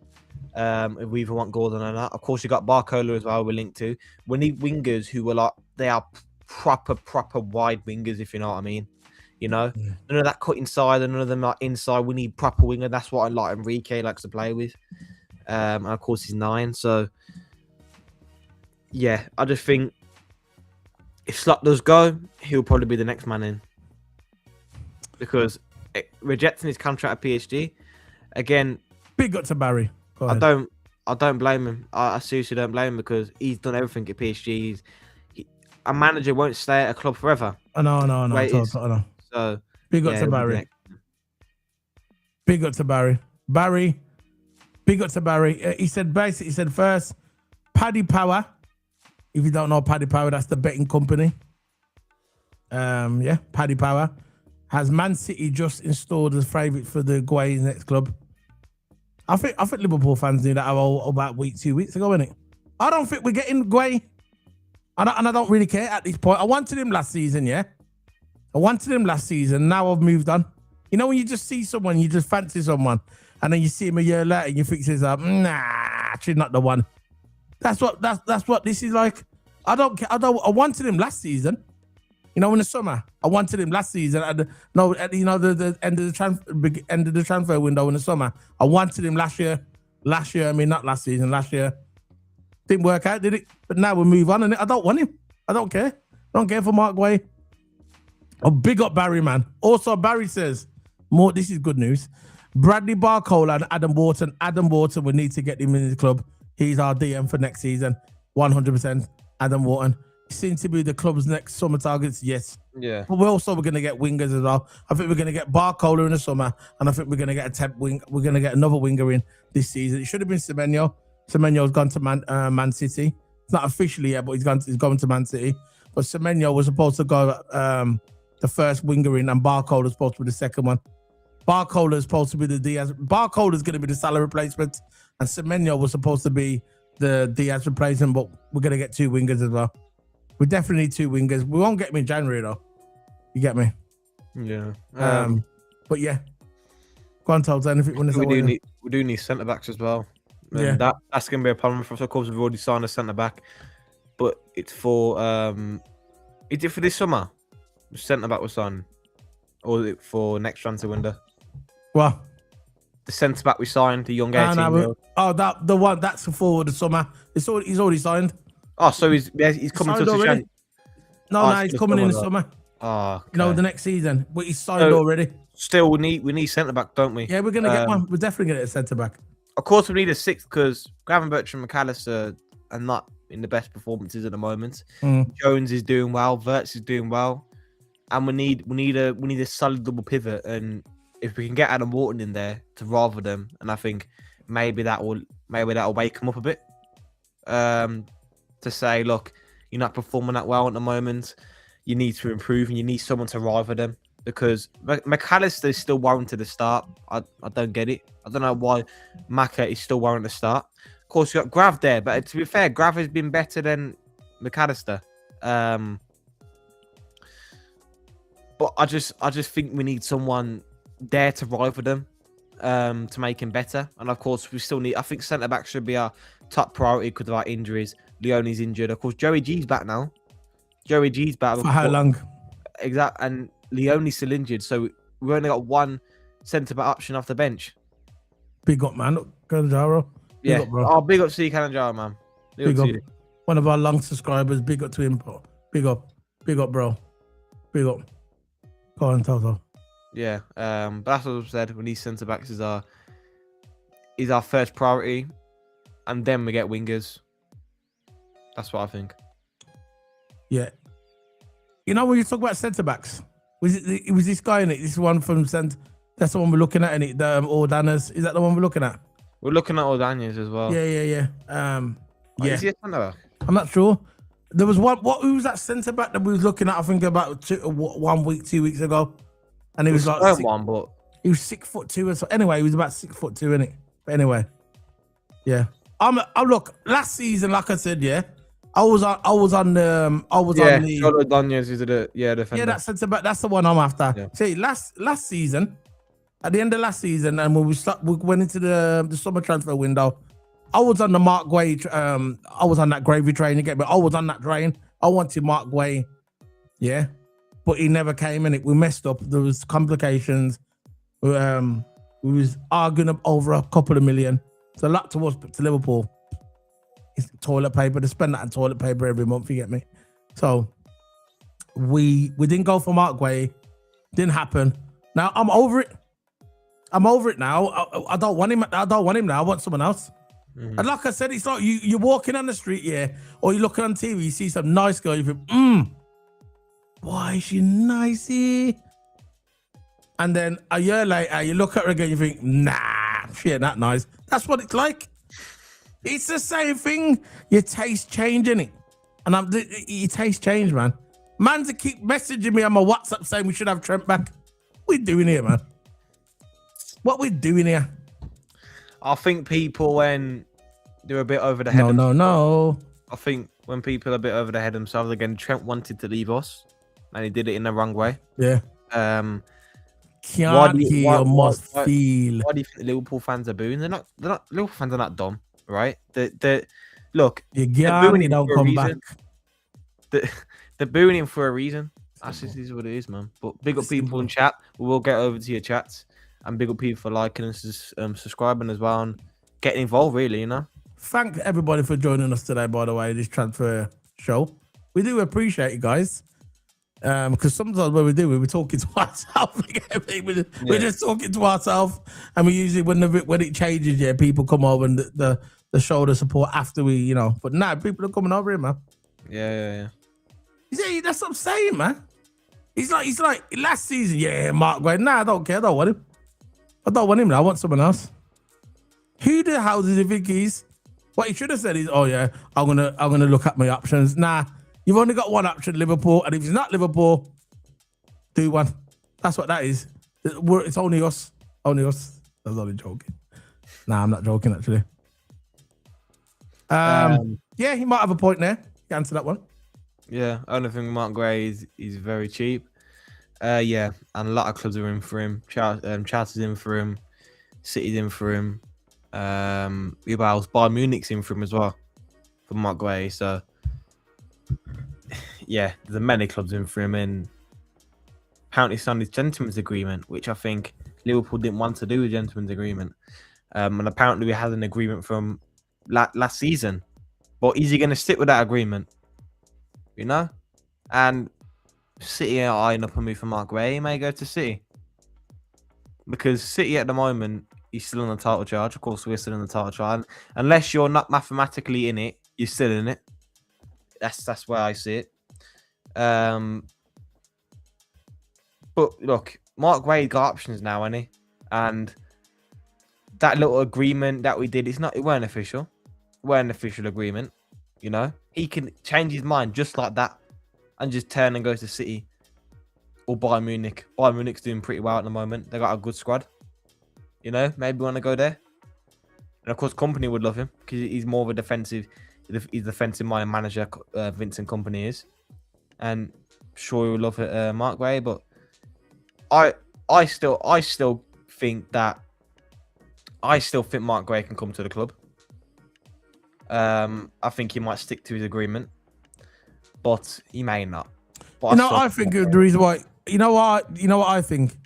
If we even want Gordon or not. Of course, you got Barcola as well. We're linked to. We need wingers who are like, they are proper wide wingers, if you know what I mean. You know, none of that cut inside, and none of them are inside. We need proper winger. That's what I like. Enrique likes to play with, and of course he's 9. So yeah, I just think if Slot does go, he'll probably be the next man in, because rejecting his contract at PSG again. Big up to Barry. I don't blame him. I seriously don't blame him, because he's done everything at PSG. A manager won't stay at a club forever. I know. So big up to Barry. Big up to Barry. Big up to Barry. He said first, Paddy Power. If you don't know Paddy Power, that's the betting company. Paddy Power. Has Man City just installed as favourite for the Guay's next club? I think Liverpool fans knew that about 2 weeks ago, innit? I don't think we're getting Guay. And I don't really care at this point. I wanted him last season, yeah? I wanted him last season. Now I've moved on. You know when you just see someone, you just fancy someone, and then you see him a year later and you think it's nah, actually not the one. That's what this is like. I don't care. I wanted him last season. You know, in the summer, I wanted him last season. At the end of the transfer window in the summer. I wanted him last year. I mean, not last season. Last year didn't work out, did it? But now we move on, and I don't want him. I don't care. I don't care for Mark Guay. Oh, big up Barry, man. Also, Barry says more. This is good news. Bradley Barcola and Adam Wharton. Adam Wharton, we need to get him in the club. He's our DM for next season. 100%. Adam Wharton. Seems to be the club's next summer targets, yes. Yeah. But we're going to get wingers as well. I think we're going to get Barcola in the summer, and I think we're going to get a temp wing. We're going to get another winger in this season. It should have been Semenyo. Semenyo's gone to Man City. It's not officially yet, but he's going to Man City. But Semenyo was supposed to go the first winger in, and Barcola is supposed to be the second one. Barcola is supposed to be the Diaz. Barcola is going to be the Salah replacement, and Semenyo was supposed to be the Diaz replacement, but we're going to get 2 wingers as well. We definitely need 2 wingers. We won't get them in January, though. You get me? Yeah. But yeah. Go on, Told. Anything you want to say? We do need centre-backs as well. And Yeah. that's going to be a problem for us. Of course, we've already signed a centre-back. But it's for... is it for this summer? The centre-back was signed? Or is it for next transfer window? Well, The centre-back we signed, the young 18-year-old. The one, that's for the summer. He's already signed. Oh, so he's coming to already. January. No, he's coming in the summer. Oh, okay. You know, the next season. But he's signed already. Still, we need centre back, don't we? Yeah, we're gonna get one. We're definitely gonna get a centre back. Of course, we need a 6th because Gravenberch and McAllister are not in the best performances at the moment. Jones is doing well, Wirtz is doing well, and we need a solid double pivot. And if we can get Adam Wharton in there to rather them, and I think maybe that will wake him up a bit. To say, look, you're not performing that well at the moment. You need to improve, and you need someone to rival them. Because McAllister is still warranted to start. I don't get it. I don't know why Maka is still warranted to start. Of course, you got Grav there, but to be fair, Grav has been better than McAllister. But I just think we need someone there to rival them, to make him better. And of course, we still need. I think centre back should be our top priority because of our injuries. Leone's injured. Of course, Joey G's back now. Joey G's back. For how long? Exactly. And Leone's still injured. So we've only got one centre-back option off the bench. Big up, man. Canajaro. Yeah. Up, bro. Oh, big up to you, Canajaro, man. Big up. One of our long subscribers. Big up to him, bro. Big up. Big up, bro. Big up. Go on, Toto. Yeah. But that's what I've said. We need centre-backs is our first priority. And then we get wingers. That's what I think. Yeah. You know, when you talk about centre backs, it was this guy in it? This one from that's the one we're looking at in it. The Ordanas. Is that the one we're looking at? We're looking at Ordanas as well. Yeah. Yeah. Is he a centre back? I'm not sure. There was one. Who was that centre back that we was looking at? I think about 1 week, 2 weeks ago, and he was like he was 6'2" or so. Anyway, he was about 6'2", innit? But anyway, yeah. Look, last season, like I said, yeah. I was on the Daniels is defender. Yeah, that's centre back. That's the one I'm after. Yeah. See, last season, at the end of last season, and when we went into the summer transfer window, I was on the Mark Guay. I was on that gravy train again, but I was on that train. I wanted Mark Guay, yeah, but he never came in. We messed up. There was complications. We was arguing over a couple of million. It's a lot to us, but to Liverpool, it's toilet paper. To spend that on toilet paper every month, you get me? So we didn't go for Mark Guay. Didn't happen. Now I'm over it. I'm over it now. I don't want him. I don't want him now. I want someone else. Mm-hmm. And like I said, it's like you're walking on the street, yeah, or you're looking on TV, you see some nice girl, you think, why is she nice here? And then a year later, you look at her again, you think, nah, she ain't that nice. That's what it's like. It's the same thing. Your taste changing it. And your taste change, man. Man to keep messaging me on my WhatsApp saying we should have Trent back. What we doing here, man? What we doing here? I think people when they're a bit over the head. No. I think when people are a bit over the head themselves, again, Trent wanted to leave us, and he did it in the wrong way. Yeah. Why Can't do you, hear, why, must why, feel. why do you think Liverpool fans are booing? They're not. Liverpool fans are not dumb, right? Look. You They're gone, booing you him don't for a come reason. back. They're booing him for a reason. That's just is what it is, man. But big up people in chat. We will get over to your chats, and big up people for liking and subscribing as well, and getting involved. Really, you know. Thank everybody for joining us today, by the way, this transfer show. We do appreciate you guys. Because sometimes when we do, we're talking to ourselves. We're just talking to ourselves, and we usually when it changes, people come over and the show the support after we, you know. But now people are coming over here, man. Yeah. See, that's what I'm saying, man. He's like last season, Mark Gray. Nah, I don't care. I don't want him. I want someone else. Who the hell does he think he's? What he should have said is, oh yeah, I'm gonna look at my options. Nah, you've only got one option, Liverpool, and if it's not Liverpool, do one. That's what that is. It's only us. Only us. I was only joking. Nah, I'm not joking actually. Yeah, he might have a point there. You answer that one. Yeah, only thing Mark Gray is he's very cheap. Yeah, and a lot of clubs are in for him. Chelsea's in for him. City's in for him. Bayern Munich's in for him as well for Mark Gray. So yeah, there's many clubs in for him, and apparently signed his gentleman's agreement, which I think Liverpool didn't want to do a gentleman's agreement. And apparently we had an agreement from last season, but is he going to stick with that agreement? You know, and City are eyeing up a move for Mark Gray. He may go to City because City at the moment he's still in the title charge. Of course, we're still in the title charge. Unless you're not mathematically in it, you're still in it. That's where I see it. But look, Mark Gray got options now, hasn't he? And that little agreement that we did, it weren't official. It weren't an official agreement. You know, he can change his mind just like that and just turn and go to City or Bayern Munich. Bayern Munich's doing pretty well at the moment. They got a good squad. You know, maybe want to go there. And of course, Company would love him because he's more of a defensive mind manager. Vincent Company is, and sure he would love Mark Gray. But I still think Mark Gray can come to the club. I think he might stick to his agreement, but he may not. But I think the reason why, you know what I think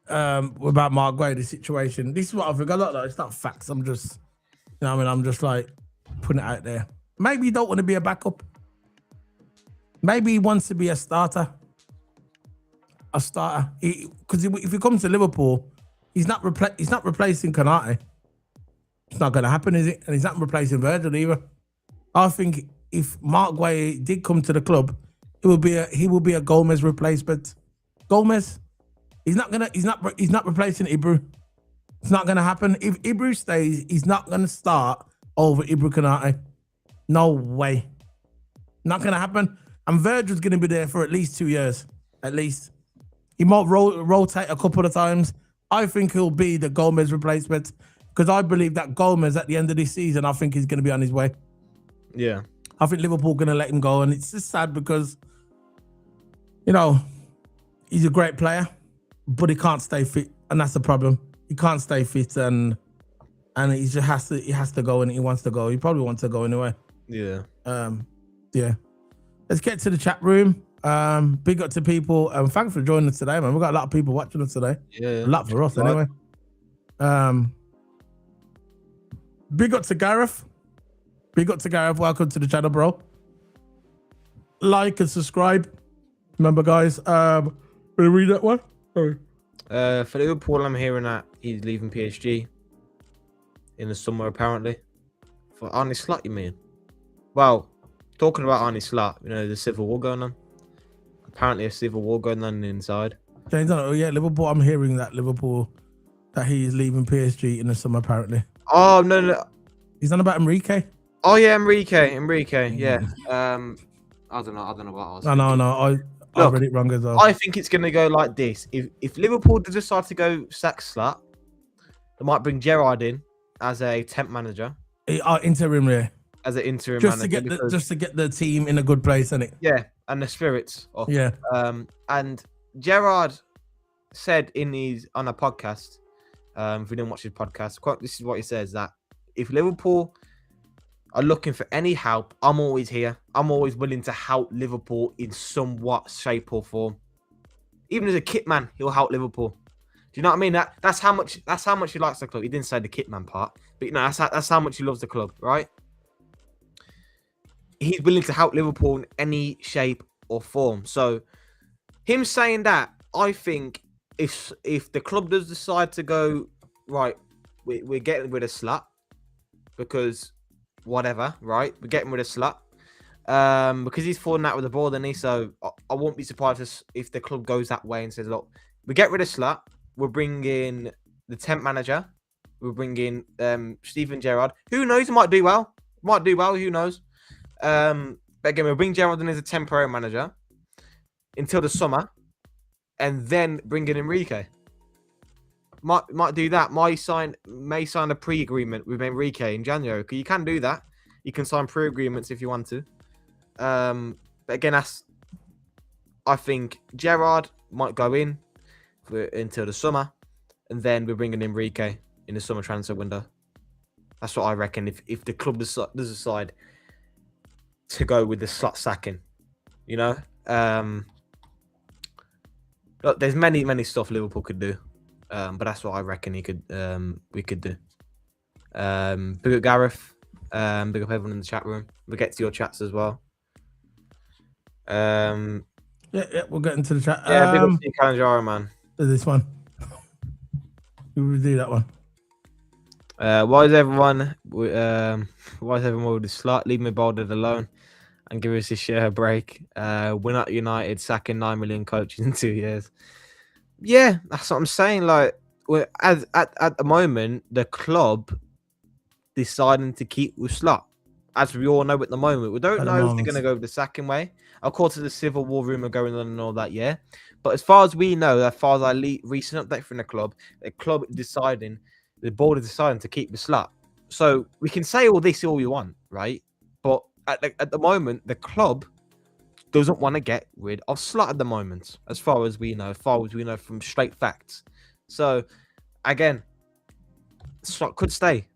about Mark Gray, the situation. This is what I think. It's not facts. I'm just, I'm just like putting it out there. Maybe he don't want to be a backup. Maybe he wants to be a starter. Because if he comes to Liverpool, he's not replacing Konate. It's not going to happen, is it? And he's not replacing Virgil either. I think if Mark Gray did come to the club, he will be a Gomez replacement. Gomez, he's not replacing Ibra. It's not going to happen. If Ibra stays, he's not going to start over Ibra Konate. No way. Not going to happen. And Virgil's going to be there for at least 2 years. At least. He might rotate a couple of times. I think he'll be the Gomez replacement. Because I believe that Gomez, at the end of this season, I think he's going to be on his way. Yeah. I think Liverpool going to let him go. And it's just sad because, he's a great player, but he can't stay fit. And that's the problem. He can't stay fit and he just has to go and he wants to go. He probably wants to go anyway. Yeah. Yeah. Let's get to the chat room. Big up to people. Thanks for joining us today, man. We've got a lot of people watching us today. Yeah. A lot for us anyway. Big up to Gareth. Welcome to the channel, bro. Like and subscribe. Remember, guys. Will you read that one? Sorry. For Liverpool, I'm hearing that he's leaving PSG in the summer, apparently. For Arne Slot, you mean? Well, talking about Arne Slot, the civil war going on. Apparently, a civil war going on inside. James, Liverpool. I'm hearing that he is leaving PSG in the summer, apparently. Oh no! He's on about Enrique. Oh yeah, Enrique. Yeah. I don't know what I was. No. I read it wrong as well. I think it's going to go like this. If Liverpool decide to go sack Slot, they might bring Gerrard in as a temp manager, interim, yeah. as an interim Just manager, to get the team in a good place, isn't it? yeah, and the spirits up. Yeah. And Gerrard said on a podcast, if you didn't watch his podcast, this is what he says, that if Liverpool are looking for any help, I'm always here. I'm always willing to help Liverpool in somewhat shape or form. Even as a kit man, he'll help Liverpool. Do you know what I mean? That's how much he likes the club. He didn't say the kit man part, but you know that's how much he loves the club, right? He's willing to help Liverpool in any shape or form. So him saying that, I think if the club does decide to go, right, we're getting rid of Slot because whatever, right? We're getting rid of Slot because he's falling out with the ball, doesn't he? So I won't be surprised if the club goes that way and says, look, we get rid of Slot, we'll bring in the temp manager, we'll bring in Steven Gerrard. Who knows? He might do well. Who knows? But again, we'll bring Gerrard in as a temporary manager until the summer, and then bring in Enrique. Might do that. May sign a pre-agreement with Enrique in January. Because you can do that. You can sign pre-agreements if you want to. But again, I think Gerrard might go in until the summer, and then we're bringing Enrique in the summer transfer window. That's what I reckon. If the club does decide to go with the Slot sacking, you know, look, there's many stuff Liverpool could do, but that's what I reckon we could do. Big up Gareth, big up everyone in the chat room. We'll get to your chats as well. Yeah, we'll get into the chat. Yeah, big up to Kalanjaro, man. This one. We will do that one. Why is everyone with the Slot? Leave me bolded alone and give us a share break. We're not United sacking 9 million coaches in 2 years. Yeah, that's what I'm saying. Like, at the moment, the club deciding to keep with Slot. As we all know at the moment, we don't know if they're going to go the sacking way. Of course, there's a civil war rumor going on and all that, yeah. But as far as we know, as far as our recent update from the club board is deciding to keep the Slot. So we can say all this all we want, right? But at the moment, the club doesn't want to get rid of Slot at the moment, as far as we know from straight facts. So again, Slot could stay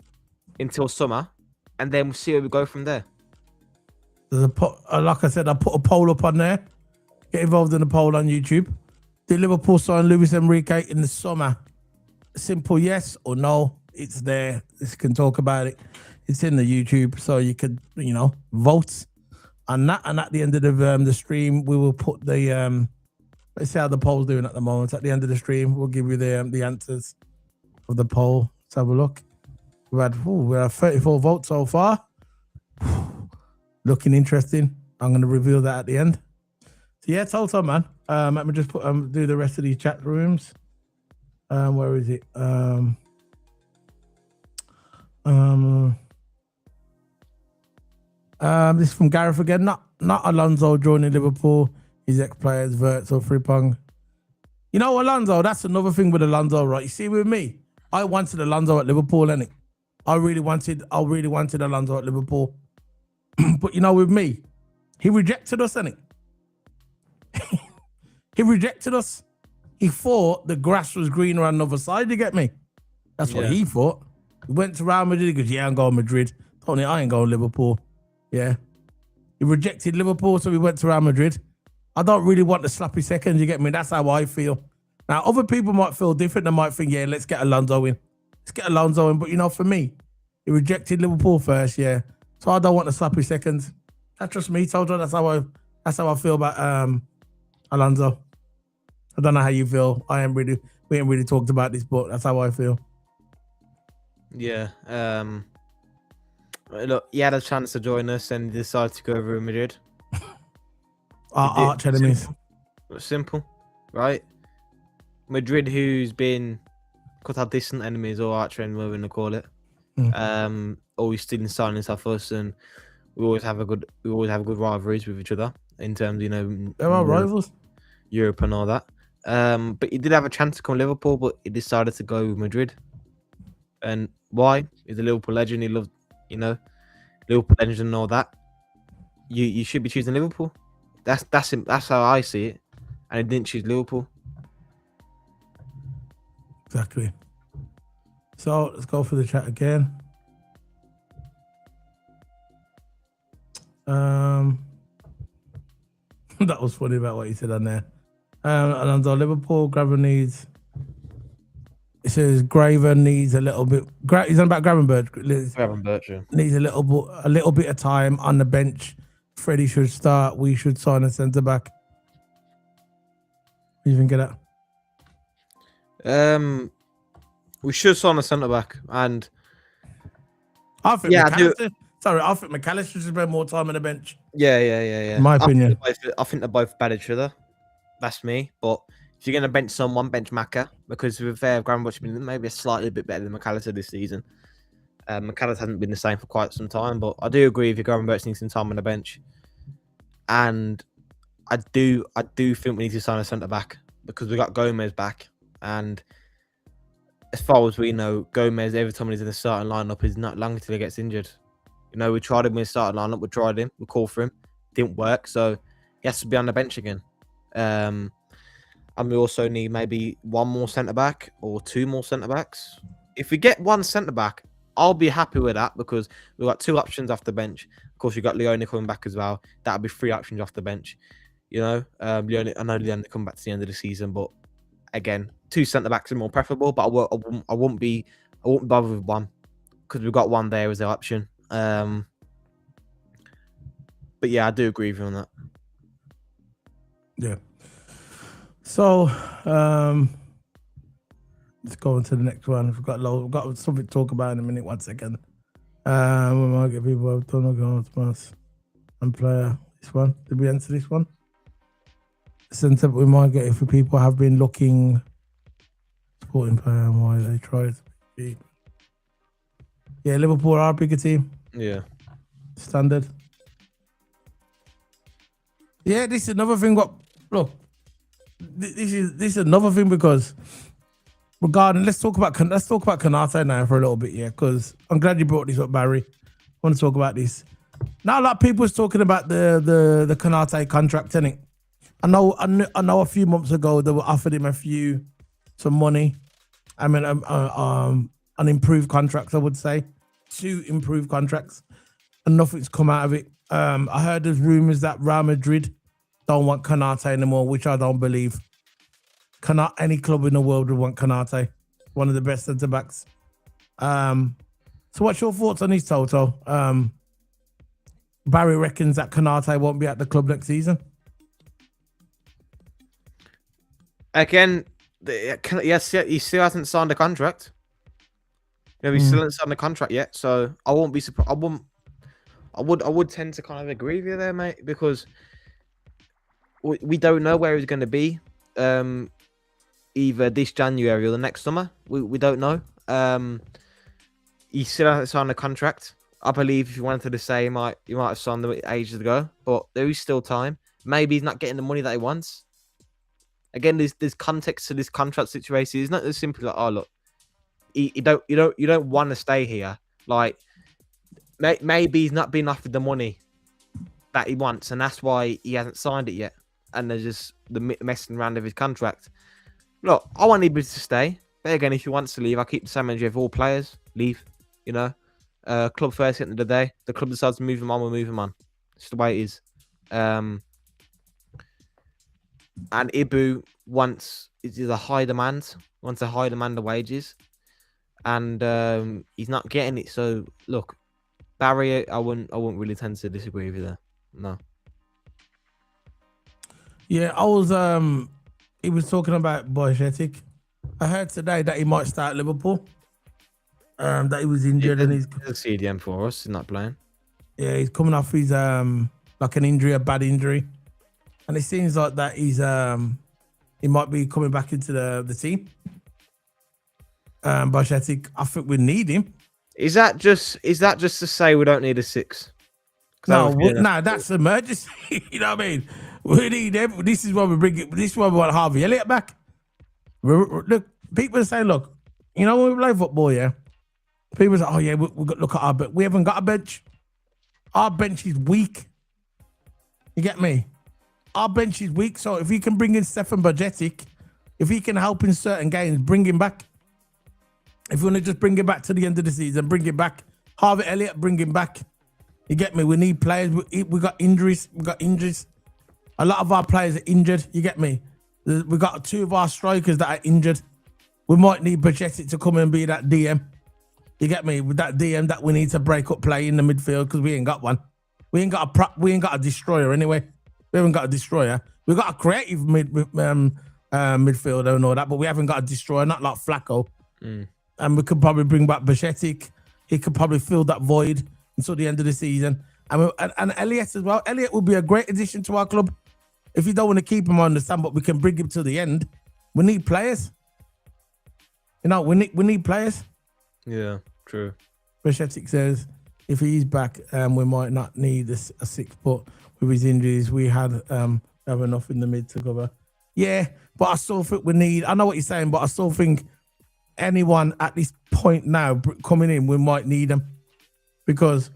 until summer, and then we'll see where we go from there. Like I said, I put a poll up on there. Get involved in the poll on YouTube. Did Liverpool sign Luis Enrique in the summer? Simple yes or no. It's there. You can talk about it. It's in the YouTube, so you could, vote on that. And at the end of the stream, we will put the let's see how the poll's doing at the moment. At the end of the stream, we'll give you the answers of the poll. Let's have a look. We have 34 votes so far. Looking interesting. I'm going to reveal that at the end. So yeah, Toto, man. Let me just do the rest of these chat rooms. Where is it? This is from Gareth again. Not Alonso joining Liverpool. His ex-players, Verts or Frimpong. You know, Alonso, that's another thing with Alonso, right? You see, with me, I wanted Alonso at Liverpool, innit? I really wanted Alonso at Liverpool. But with me, he rejected us, innit? He rejected us. He thought the grass was greener on the other side, you get me? That's what he thought. He went to Real Madrid, he goes, yeah, I'm going Madrid. Tony, I ain't going Liverpool. Yeah. He rejected Liverpool, so we went to Real Madrid. I don't really want the sloppy seconds, you get me? That's how I feel. Now, other people might feel different. They might think, yeah, let's get Alonso in. But, for me, he rejected Liverpool first, yeah. So I don't want the sloppy seconds. That's just me, Toto. That's how I feel about Alonso. I don't know how you feel. We ain't really talked about this, but that's how I feel. Yeah. Look, he had a chance to join us and decided to go over to Madrid. Our arch enemies. Simple, right? Madrid, who's been cut our distant enemies or arch enemies, whatever you want to call it. Always stealing signings off us, and we always have good rivalries with each other in terms, There are rivals. Europe and all that. But he did have a chance to come to Liverpool, but he decided to go with Madrid. And Why? He's a Liverpool legend. He loved, Liverpool legends and all that. You should be choosing Liverpool. That's him. That's how I see it. And he didn't choose Liverpool. Exactly. So let's go for the chat again. That was funny about what you said on there. Alonso, Liverpool, Graver needs. It says Graver needs a little bit. He's on about Gravenberch. Gravenberch, yeah. Needs a little bit of time on the bench. Freddie should start. We should sign a centre back. What do you think of that? We should sign a centre back, and I think I think McAllister should spend more time on the bench. Yeah. In my opinion, I think they're both bad each other. That's me. But if you're going to bench someone, bench Maka, because with Gravenberch been maybe a slightly bit better than McAllister this season. McAllister hasn't been the same for quite some time, but I do agree with you. Gravenberch needs some time on the bench, and I do think we need to sign a centre back because we got Gomez back, and as far as we know, Gomez every time he's in the starting lineup is not long until he gets injured. We tried him in the starting lineup. We tried him. We called for him. Didn't work, so he has to be on the bench again. And we also need maybe one more centre back or two more centre backs. If we get one centre back, I'll be happy with that because we've got two options off the bench. Of course, you've got Leone coming back as well. That'll be three options off the bench. Leone, I know Leone come back to the end of the season, but again, two centre backs are more preferable. But I won't be bothered with one because we've got one there as an option. But yeah, I do agree with you on that. Yeah. So let's go on to the next one. We've got something to talk about in a minute. 1 second. We might get people who don't know Thomas and player. This one. Did we answer this one? Since we might get if people have been looking supporting player and why they tried. Yeah, Liverpool are a bigger team. Yeah. Standard. Yeah, this is another thing. This is another thing because regarding let's talk about Konate now for a little bit, yeah. Because I'm glad you brought this up, Barry. I want to talk about this. Now a lot of people was talking about the Konate contract, innit? I know a few months ago they were offered him some money. I mean an improved contract, I would say. 2 improved contracts. And nothing's come out of it. I heard there's rumours that Real Madrid don't want Konate anymore, which I don't believe. Any club in the world would want Konate, one of the best centre backs. So what's your thoughts on this, Toto? Barry reckons that Konate won't be at the club next season. Again, yes, he still hasn't signed a contract. He still hasn't signed a contract yet, so I won't be surprised. I would tend to kind of agree with you there, mate, because we don't know where he's going to be either this January or the next summer. We don't know. He still hasn't signed a contract. I believe if you wanted to say he might have signed it ages ago, but there is still time. Maybe he's not getting the money that he wants. Again, there's context to this contract situation. It's not as simple like, oh look, you don't want to stay here. Like maybe he's not being offered the money that he wants, and that's why he hasn't signed it yet. And there's just the messing around of his contract. Look, I want him to stay. But again, if he wants to leave, I'll keep the same energy of all players. Leave, club first at the end of the day. The club decides to move him on, we'll move him on. It's the way it is. And Ibu wants a high demand of wages. And he's not getting it. So look, Barry, I wouldn't really tend to disagree with you there. No. Yeah, I was he was talking about Bojatic. I heard today that he might start Liverpool. That he was injured and he's a CDM for us. He's not playing. Yeah, he's coming off his like an injury, a bad injury. And it seems like that he might be coming back into the team. Bojatic, I think we need him. Is that just to say we don't need a 6? No, that's emergency. You know what I mean? We need him. This is why we bring it. This is why we want Harvey Elliott back. Look, people are saying, look, when we play football, yeah, People say, oh yeah, we got look at our bench. We haven't got a bench. Our bench is weak. You get me? Our bench is weak. So if you can bring in Stefan Bajetic, if he can help in certain games, bring him back. If you want to just bring him back to the end of the season, bring him back. Harvey Elliott, bring him back. You get me? We need players. We got injuries. A lot of our players are injured. You get me? We got 2 of our strikers that are injured. We might need Bajetic to come and be that DM. You get me? With that DM that we need to break up play in the midfield because we ain't got one. We ain't got a destroyer anyway. We haven't got a destroyer. We got a creative midfielder and all that, but we haven't got a destroyer, not like Flacco. And we could probably bring back Bajetic. He could probably fill that void until the end of the season. And Elliott as well. Elliott would be a great addition to our club. If you don't want to keep him, I understand, but we can bring him to the end. We need players. You know, we need players. Yeah, true. Bajetic says if he's back, we might not need a 6, but with his injuries, we have enough in the mid to cover. Yeah, but I still think we need. I know what you're saying, but I still think anyone at this point now coming in, we might need them because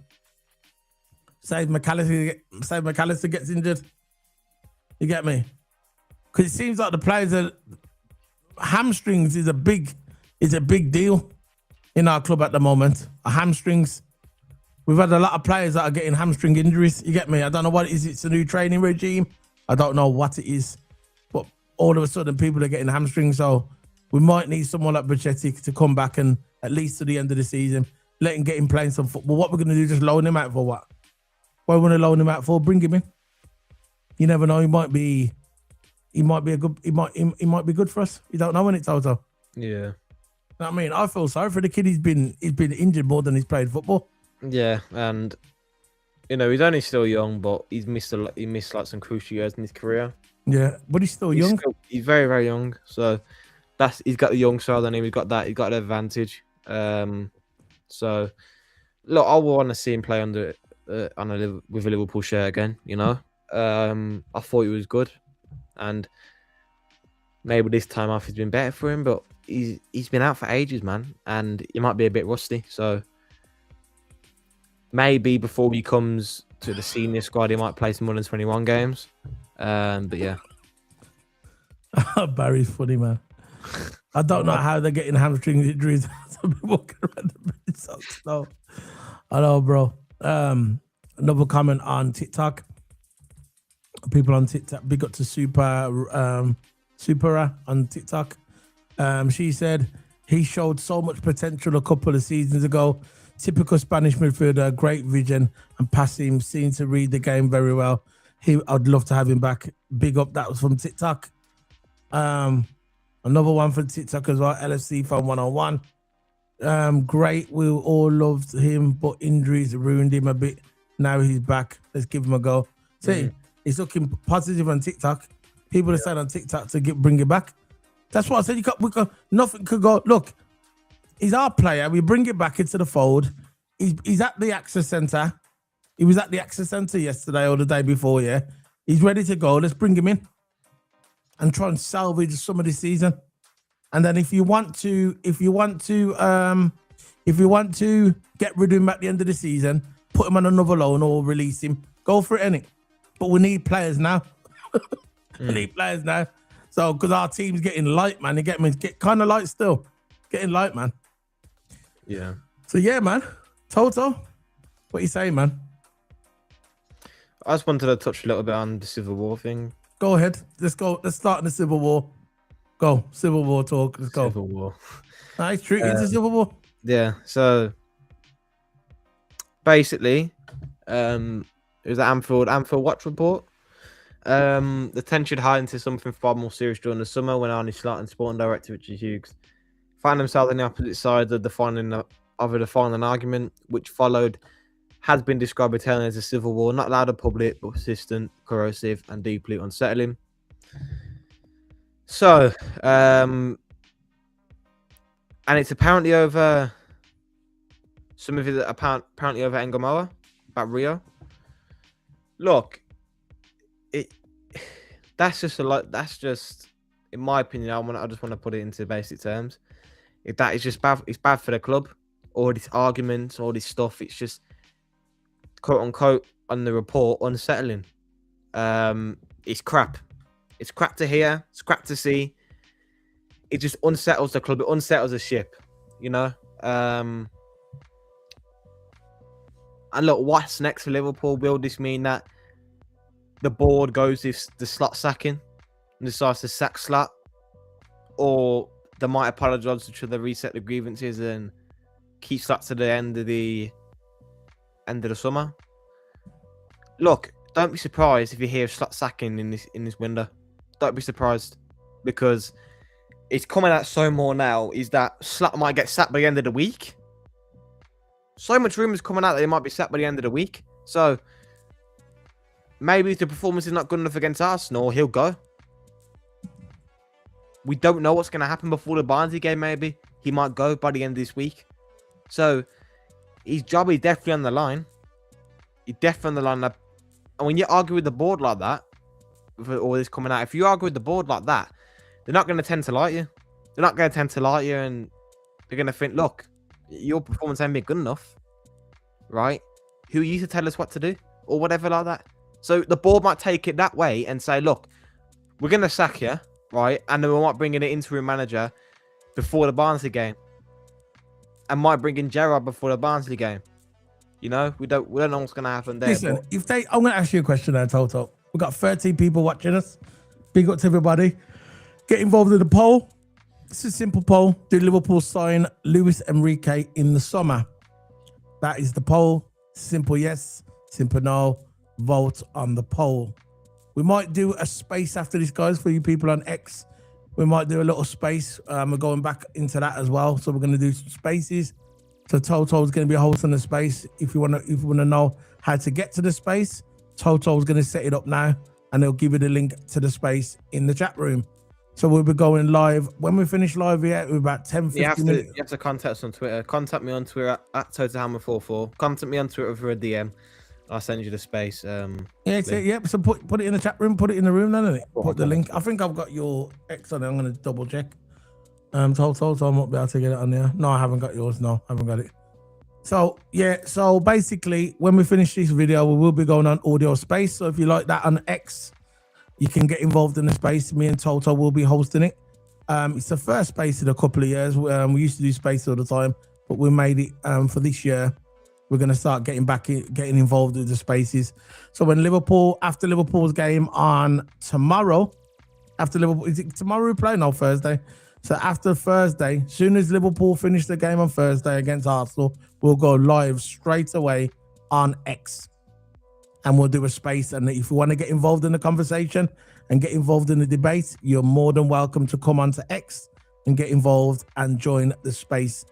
say McAllister gets injured. You get me? Because it seems like the players are hamstrings is a big deal in our club at the moment. Hamstrings. We've had a lot of players that are getting hamstring injuries. You get me? I don't know what it is. It's a new training regime. I don't know what it is. But all of a sudden, people are getting hamstrings. So we might need someone like Bajetic to come back and at least to the end of the season, let him get him playing some football. What we're going to do, just loan him out for what? What we want to loan him out for? Bring him in. You never know. He might be good for us. You don't know when it's Toto. Yeah. You know what I mean? I feel sorry for the kid. He's been injured more than he's played football. Yeah, and you know he's only still young, but he missed like some crucial years in his career. Yeah, but he's still young. He's very, very young. So he's got the young side on him. He's got that advantage. So look, I want to see him play with a Liverpool shirt again. You know, I thought he was good, and maybe this time off has been better for him. But he's been out for ages, man, and he might be a bit rusty. So maybe before he comes to the senior squad, he might play some more than 21 games. But yeah. Barry's funny, man. I don't know how they're getting hamstring injuries. Some people walking around the bench. No, I know, bro. Another comment on TikTok. People on TikTok, big up to Supera on TikTok. She said he showed so much potential a couple of seasons ago. Typical Spanish midfielder, great vision and passing, seems to read the game very well. I'd love to have him back. Big up, that was from TikTok. Another one from TikTok as well, LFC Fan 101. Great, we all loved him, but injuries ruined him a bit. Now he's back. Let's give him a go. See, he's looking positive on TikTok. People are saying on TikTok to bring it back. That's what I said. Nothing could go. Look, he's our player. We bring it back into the fold. He's at the Access Centre. He was at the Access Centre yesterday or the day before. Yeah, he's ready to go. Let's bring him in and try and salvage some of this season. And then if you want to get rid of him at the end of the season, put him on another loan or release him. Go for it, innit? But we need players now. We need players now. So because our team's getting light, man. You get me? Get kind of light still. Getting light, man. Yeah. So yeah, man. Toto, what you saying, man? I just wanted to touch a little bit on the Civil War thing. Go ahead. Let's go. Let's start in the Civil War. Go. Civil War talk. Let's go. Civil War. Nice treat. It's a Civil War. Yeah. So basically, it was the Anfield Watch report. The tension heightened to something far more serious during the summer when Arne Slot and sporting director Richard Hughes found themselves on the opposite side of the final argument, which followed has been described by Taylor as a civil war, not loud or public, but persistent, corrosive, and deeply unsettling. So, and it's apparently over. Some of it apparently over Engamoa, about Rio. Look, that's just a lot. That's just, in my opinion, I just want to put it into basic terms. If that is just bad, it's bad for the club. all these arguments, all this stuff. It's just quote unquote on the report unsettling. It's crap. It's crap to hear. It's crap to see. It just unsettles the club. It unsettles the ship. You know. And look, what's next for Liverpool? Will this mean that the board goes with the Slot sacking and decides to sack Slot, or they might apologise to each other, reset the grievances, and keep Slot to the end of the summer? Look, don't be surprised if you hear Slot sacking in this window. Don't be surprised, because it's coming out so more now. Is that Slot might get sacked by the end of the week? So much rumours coming out that he might be sacked by the end of the week. So maybe if the performance is not good enough against Arsenal, he'll go. We don't know what's going to happen before the Barnsley game. Maybe he might go by the end of this week. So his job is definitely on the line. He's definitely on the line. And when you argue with the board like that, with all this coming out, if you argue with the board like that, they're not going to tend to like you. They're not going to tend to like you, and they're going to think, look, your performance ain't been good enough, right? Who are you to tell us what to do? Or whatever like that. So the board might take it that way and say, look, we're going to sack you, right? And then we might bring in an interim manager before the Barnsley game. And might bring in Gerrard before the Barnsley game. You know, we don't know what's going to happen there. Listen, I'm going to ask you a question there, Toto. We've got 13 people watching us. Big up to everybody. Get involved in the poll. It's a simple poll. Did Liverpool sign Luis Enrique in the summer? That is the poll. Simple yes, simple no. Vote on the poll. We might do a space after this, guys, for you people on X. We might do a little space. We're going back into that as well. So we're going to do some spaces. So Toto's going to be hosting the space. If you want to know how to get to the space, Toto's going to set it up now, and he'll give you the link to the space in the chat room. So we'll be going live. When we finish live here, we're about 10, 15 minutes. You have to contact us on Twitter. Contact me on Twitter at TotoHammer44. Contact me on Twitter for a DM. I'll send you the space. So put it in the chat room. Put it in the room, then, innit? Put the link. I think I've got your X on it. I'm going to double check. Toto, so I won't be able to get it on there. No, I haven't got yours. No, I haven't got it. So, yeah. So, basically, when we finish this video, we will be going on audio space. So, if you like that on X, you can get involved in the space. Me and Toto will be hosting it. It's the first space in a couple of years. We used to do space all the time, but we made it for this year. We're going to start getting involved with the spaces. So when after Liverpool's game on tomorrow, is it tomorrow we play? No, Thursday. So after Thursday, as soon as Liverpool finish the game on Thursday against Arsenal, we'll go live straight away on X. And we'll do a space. And if you want to get involved in the conversation and get involved in the debate, you're more than welcome to come onto X and get involved and join the space.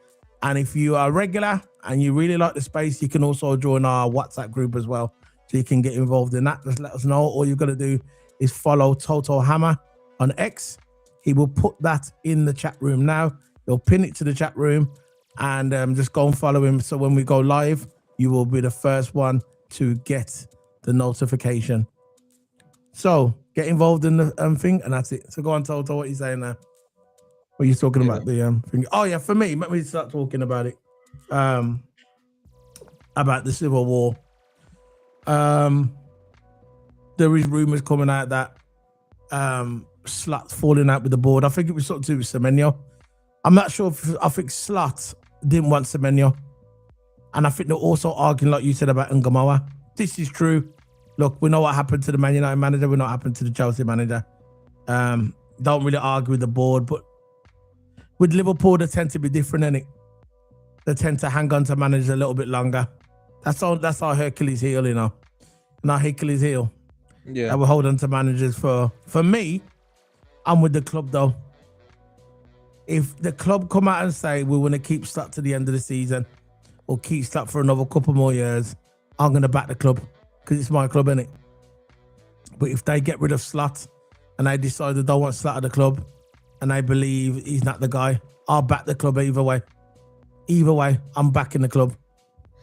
And if you are a regular and you really like the space, you can also join our WhatsApp group as well. So you can get involved in that. Just let us know. All you've got to do is follow Toto Hammer on X. He will put that in the chat room now. He'll pin it to the chat room and just go and follow him. So when we go live, you will be the first one to get the notification. So get involved in the thing, and that's it. So go on, Toto, what are you saying there? What are you talking about the thing? Oh yeah, for me, let me start talking about it. About the Civil War. There is rumours coming out that Slot falling out with the board. I think it was something to do with Semenyo. I'm not sure I think Slot didn't want Semenyo. And I think they're also arguing, like you said, about Ngamoa. This is true. Look, we know what happened to the Man United manager. We know what happened to the Chelsea manager. Don't really argue with the board, but with Liverpool, they tend to be different, innit? They tend to hang on to managers a little bit longer. That's our Hercules heel, you know. Not Hercules heel. Yeah. I will hold on to managers for me. I'm with the club though. If the club come out and say we want to keep Slot to the end of the season or keep Slot for another couple more years, I'm going to back the club because it's my club, innit? But if they get rid of Slot and they decide they don't want Slot at the club and they believe he's not the guy, I'll back the club either way. Either way, I'm backing the club.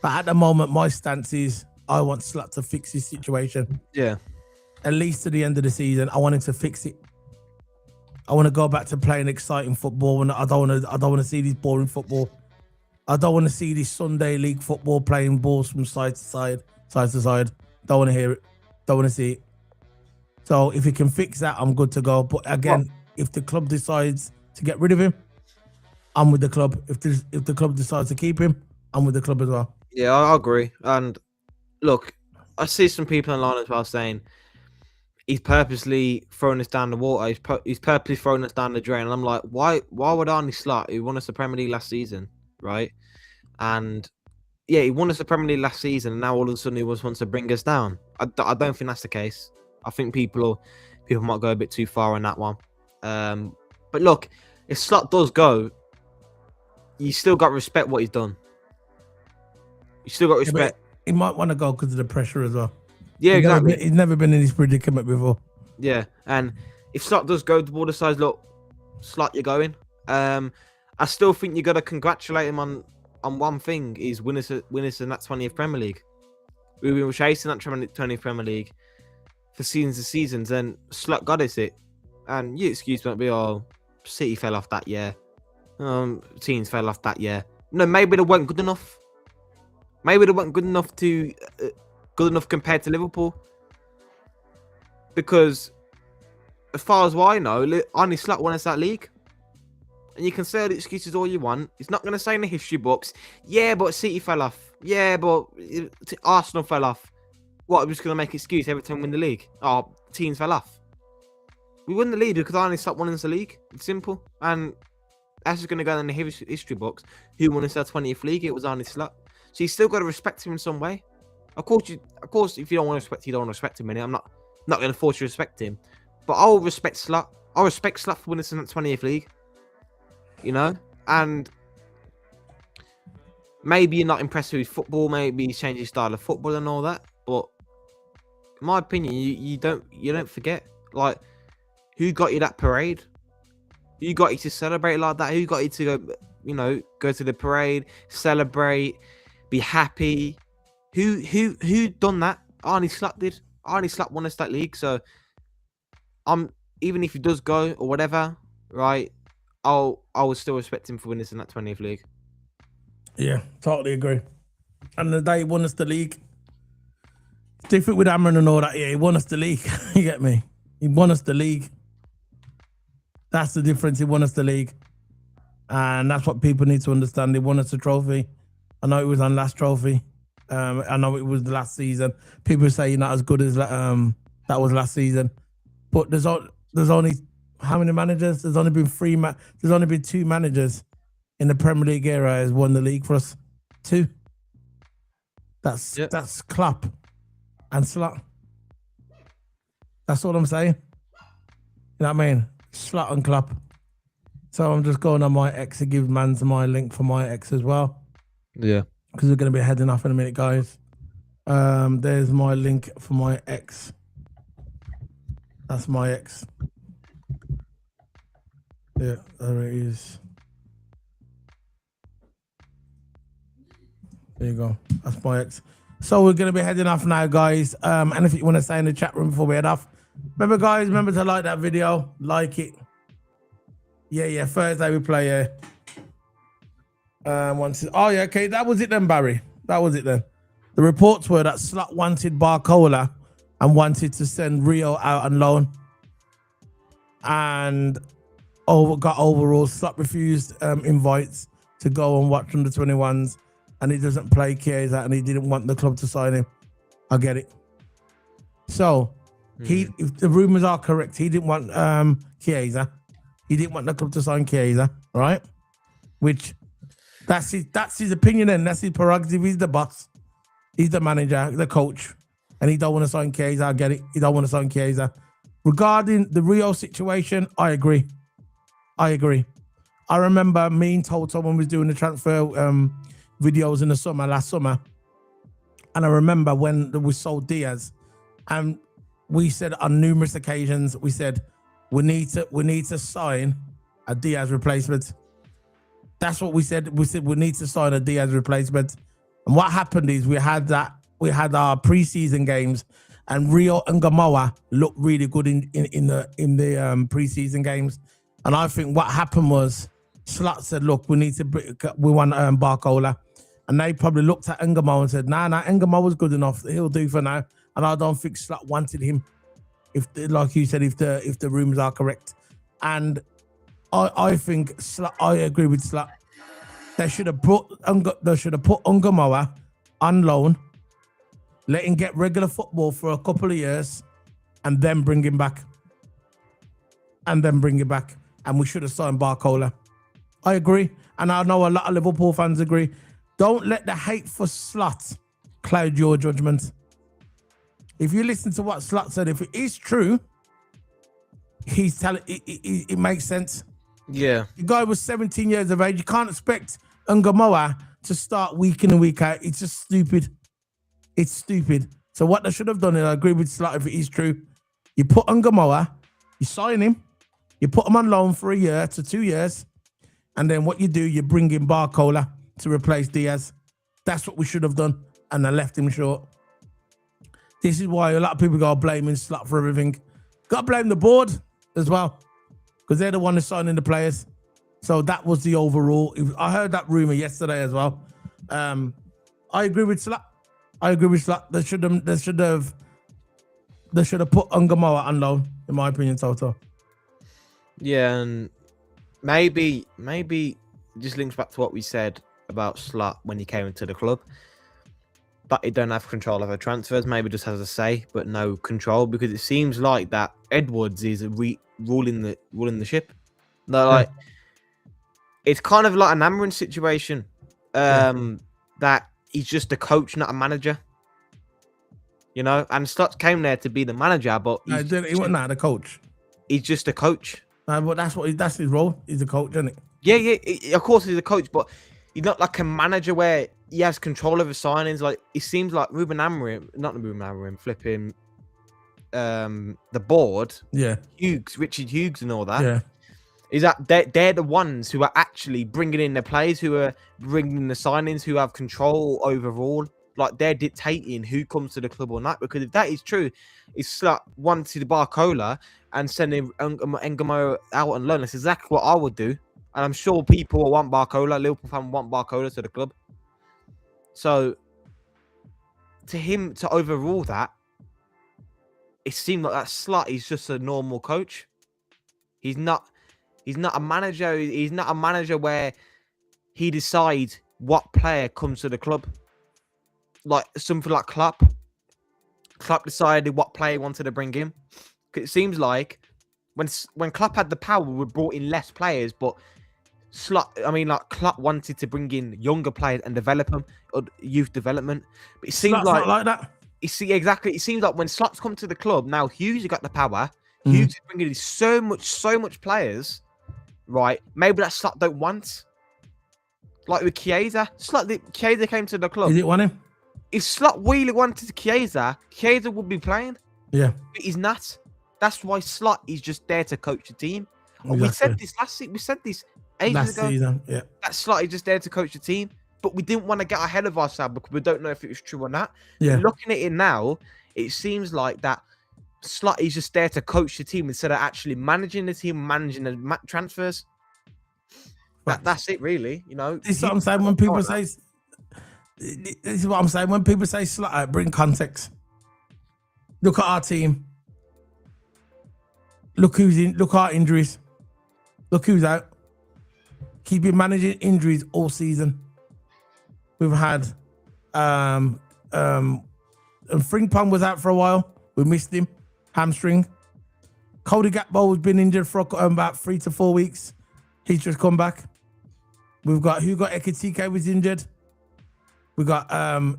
But at the moment, my stance is I want Slot to fix his situation. Yeah. At least to the end of the season, I want him to fix it. I want to go back to playing exciting football, and I don't want to see this boring football. I don't want to see this Sunday league football playing balls from side to side, side to side. Don't want to hear it. Don't want to see it. So if he can fix that, I'm good to go. But again, if the club decides to get rid of him, I'm with the club. If the club decides to keep him, I'm with the club as well. Yeah, I agree. And look, I see some people online as well saying he's purposely throwing us down the water. He's purposely throwing us down the drain. And I'm like, why would Arne Slot, who won us the Premier League last season, right? And yeah, he won us the Premier League last season, and now all of a sudden he wants to bring us down. I don't think that's the case. I think people might go a bit too far on that one. But look, if Slot does go, you still got to respect what he's done. You still got to respect. He might want to go because of the pressure as well. Yeah, exactly. He's never been in this predicament before. Yeah, and if Slot does go, the board decides, look, Slot, you're going. I still think you got to congratulate him on one thing: is winners in that 20th Premier League. We've been chasing that 20th Premier League for seasons, and Slot got us it. And you excuse might be, oh, City fell off that year. Teams fell off that year. No, maybe they weren't good enough. Maybe they weren't good enough compared to Liverpool. Because as far as I know, Arne Slot won us that league. And you can say the excuses all you want. It's not going to say in the history books, yeah, but City fell off. Yeah, but Arsenal fell off. What, I'm just going to make an excuse every time we win the league? Oh, teams fell off. We won the league because Arne Slot won us the league. It's simple. And that's just going to go in the history books. Who won us our 20th league? It was Arne Slot. So you still got to respect him in some way. Of course, if you don't want to respect him, you don't want to respect him. I'm not going to force you to respect him. But I'll respect Slot. I'll respect Slot for winning us in that 20th league. You know? And maybe you're not impressed with his football. Maybe he's changed his style of football and all that. But in my opinion, you don't forget. Like, who got you that parade? Who got you to celebrate like that? Who got you to go to the parade, celebrate, be happy? Who done that? Arne Slot did. Arne Slot won us that league. So even if he does go or whatever, right? I would still respect him for winning us in that 20th league. Yeah, totally agree. And the day he won us the league, it's different with Amron and all that. Yeah, he won us the league. You get me? He won us the league. That's the difference. He won us the league. And that's what people need to understand. He won us a trophy. I know it was our last trophy. I know it was the last season. People say you're not as good as that was last season. But there's only how many managers? There's only been there's only been 2 managers in the Premier League era has won the league for us. 2. That's Klopp and Slot. That's all I'm saying. You know what I mean? Slot and Klopp. So I'm just going on my X to give Mans my link for my X as well. Yeah. Because we're going to be heading off in a minute, guys. There's my link for my X. That's my X. Yeah, there it is. There you go. That's my X. So we're going to be heading off now, guys. And if you want to stay in the chat room before we head off, remember to like that video. Like it. Yeah. Thursday we play. Okay. That was it then, Barry. That was it then. The reports were that Slot wanted Barcola and wanted to send Rio out on loan. And got overall. Slot refused invites to go and watch under 21s. And he doesn't play Chiesa, and he didn't want the club to sign him. I get it. So, if the rumors are correct, he didn't want Chiesa. He didn't want the club to sign Chiesa, right? Which that's his opinion, and that's his prerogative. He's the boss. He's the manager, the coach, and he don't want to sign Chiesa. I get it. He don't want to sign Chiesa. Regarding the Rio situation, I agree. I remember me and Toto when we was doing the transfer videos in the last summer, and I remember when we sold Diaz, and we said on numerous occasions, we said we need to sign a Diaz replacement. That's what we said. We said we need to sign a Diaz replacement. And what happened is we had our preseason games, and Rio and Gamoa looked really good in the preseason games. And I think what happened was Slot said, look, we want Barcola. And they probably looked at Engamo and said, nah, Engamo was good enough. He'll do for now. And I don't think Slot wanted him, like you said, if the rumors are correct. And I think Slot, I agree with Slot. They should have put Ungamoa on loan, let him get regular football for a couple of years, and then bring him back. And we should have signed Barcola. I agree. And I know a lot of Liverpool fans agree. Don't let the hate for Slot cloud your judgment. If you listen to what Slot said, if it is true, he's telling it makes sense. Yeah. The guy was 17 years of age. You can't expect Ungamoa to start week in and week out. It's just stupid. It's stupid. So what they should have done, and I agree with Slot if it is true, you put Ungamoa, you sign him, you put him on loan for a year to 2 years, and then what you do, you bring in Barcola to replace Diaz. That's what we should have done, and I left him short. This is why a lot of people go blaming Slot for everything. Got to blame the board as well, because they're the one who's signing the players. So that was the overall. I heard that rumor yesterday as well. I agree with Slot. They should have put Ungamoa on loan, in my opinion, Toto. Yeah, and maybe it just links back to what we said about Slot when he came into the club. But he don't have control over transfers. Maybe just has a say, but no control, because it seems like that Edwards is ruling the ship. No, like it's kind of like an Amarin situation. That he's just a coach, not a manager. You know, and Slot came there to be the manager, but he wasn't the coach. He's just a coach. No, but that's his role. He's a coach, isn't it? Yeah. Of course, he's a coach, but he's not like a manager where he has control over signings. Like it seems like Ruben Amorim, flipping the board. Yeah, Richard Hughes, and all that. Yeah, is that they're the ones who are actually bringing in the players, who are bringing in the signings, who have control overall. Like they're dictating who comes to the club or not. Because if that is true, it's Slot wanted Barcola and sending Engamo out on loan. That's exactly what I would do. And I'm sure people will want Barcola. Liverpool fans want Barcola to the club. So, to him to overrule that, it seemed like that Slot is just a normal coach. He's not a manager. He's not a manager where he decides what player comes to the club. Like something like Klopp. Klopp decided what player he wanted to bring in. It seems like when Klopp had the power, we brought in less players, but Klopp wanted to bring in younger players and develop them, or youth development. But it seems not like that. Exactly. It seems like when Slot's come to the club, now Hughes has got the power. Hughes is bringing in so much players, right? Maybe that Slot don't want. Like with Chiesa. Chiesa came to the club. Is it want him? If Slot really wanted Chiesa would be playing. Yeah. But he's not. That's why Slot is just there to coach the team. Exactly. We said this last week. We said this ages ago. Season, yeah. That Slot is just there to coach the team. But we didn't want to get ahead of ourselves because we don't know if it was true or not. Yeah. But looking at it now, it seems like that Slot is just there to coach the team instead of actually managing the team, managing the transfers. That's it, really. You know, this is what I'm saying when people say. This is what I'm saying when people say Slot. Bring context. Look at our team. Look who's in. Look at our injuries. Look who's out. Keeping managing injuries all season. We've had and Frimpong was out for a while. We missed him. Hamstring. Cody Gakpo has been injured for about 3 to 4 weeks. He's just come back. We've got Ekitike was injured. We got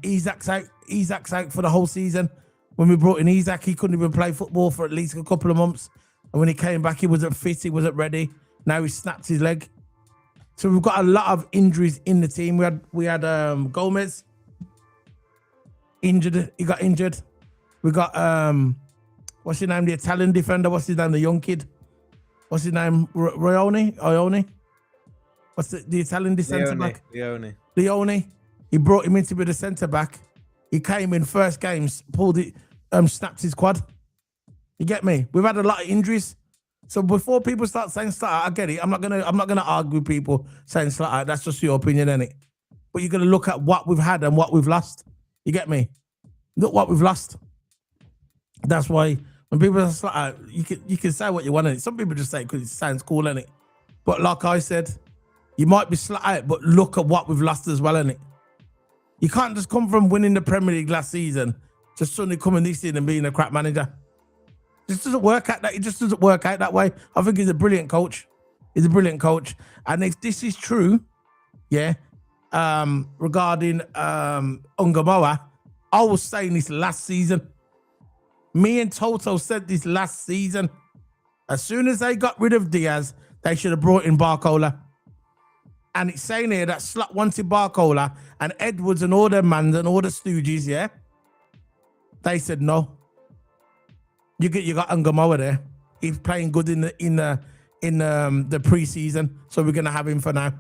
Isak's out. Isak's out for the whole season. When we brought in Isak, he couldn't even play football for at least a couple of months. And when he came back, he wasn't fit. He wasn't ready. Now he snapped his leg. So we've got a lot of injuries in the team. We had Gomez injured. He got injured. We got what's his name? The Italian defender. What's his name? The young kid. What's his name? Ione. What's the Italian centre back? Leone. He brought him in to be the centre back. He came in first games, pulled it, snapped his quad. You get me? We've had a lot of injuries. So before people start saying Slot out, I get it. I'm not gonna argue with people saying Slot out. That's just your opinion, innit? But you're gonna look at what we've had and what we've lost. You get me? Look what we've lost. That's why when people say Slot out, you can say what you want, innit? Some people just say it because it sounds cool, innit? But like I said, you might be Slot out, but look at what we've lost as well, innit? You can't just come from winning the Premier League last season to suddenly coming this season and being a crap manager. It just doesn't work out. It just doesn't work out that way. I think he's a brilliant coach. He's a brilliant coach. And if this is true, yeah, regarding Ungamoa, I was saying this last season. Me and Toto said this last season. As soon as they got rid of Diaz, they should have brought in Barcola. And it's saying here that Slot wanted Barcola and Edwards and all their mans and all the stooges, yeah? They said no. You got Ungamoa there. He's playing good in the preseason, so we're gonna have him for now.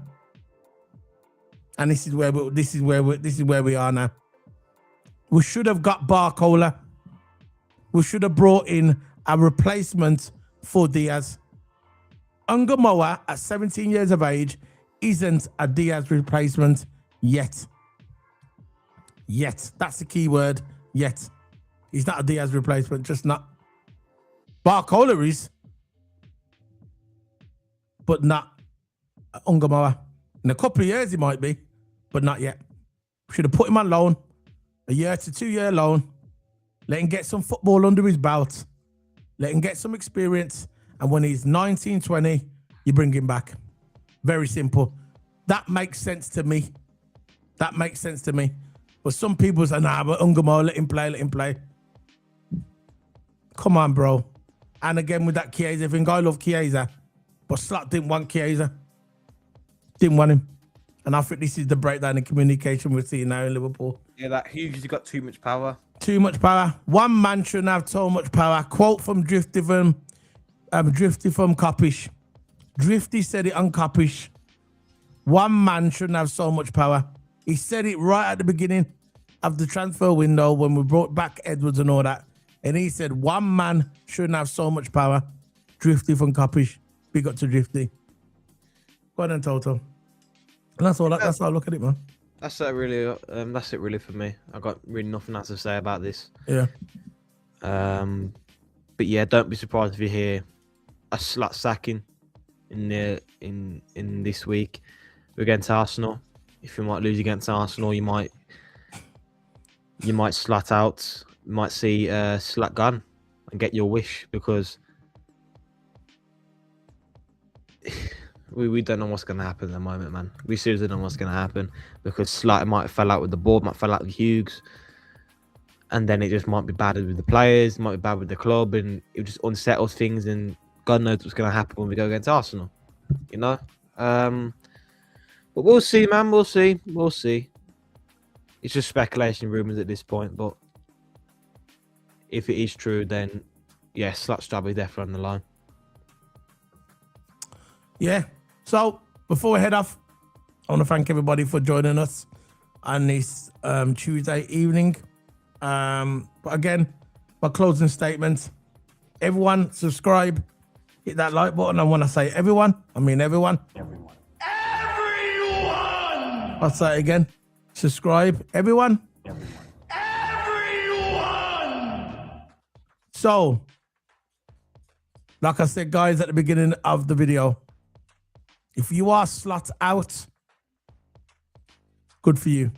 And this is where we are now. We should have got Barcola. We should have brought in a replacement for Diaz. Ungamoa at 17 years of age isn't a Diaz replacement yet. Yet. That's the key word. Yet. He's not a Diaz replacement, just not. Barcola is, but not Ungamoa. In a couple of years, he might be, but not yet. Should have put him on loan, a 1 to 2 year loan. Let him get some football under his belt. Let him get some experience. And when he's 19, 20, you bring him back. Very simple. That makes sense to me. That makes sense to me. But some people say, nah, but Ungamoa, let him play. Come on, bro. And again, with that Chiesa thing, I love Chiesa. But Slot didn't want Chiesa. Didn't want him. And I think this is the breakdown in communication we're seeing now in Liverpool. Yeah, that Hughes has got too much power. Too much power. One man shouldn't have so much power. Quote from Drifty from Coppish. Drifty said it on Coppish. One man shouldn't have so much power. He said it right at the beginning of the transfer window when we brought back Edwards and all that. And he said one man shouldn't have so much power. Drifty from Coppish. Big up to Drifty. Go on and Toto. And that's all I look at it, man. That's it really for me. I got really nothing else to say about this. Yeah. But yeah, don't be surprised if you hear a Slot sacking in this week against Arsenal. If you might lose against Arsenal, you might Slot out. You might see Slot gone and get your wish, because we don't know what's going to happen at the moment, man. We seriously don't know what's going to happen, because Slot might have fell out with the board, might fell out with Hughes, and then it just might be bad with the players, might be bad with the club, and it just unsettles things, and God knows what's going to happen when we go against Arsenal, you know? But we'll see, man. We'll see. It's just speculation, rumours at this point, but if it is true, then yeah, Slot's job is definitely on the line. Yeah. So before we head off, I want to thank everybody for joining us on this Tuesday evening. But again, my closing statement: everyone subscribe, hit that like button. And when I say everyone, I mean everyone. Everyone. I'll say it again: subscribe, everyone. So, like I said, guys, at the beginning of the video, if you are Slot out, good for you.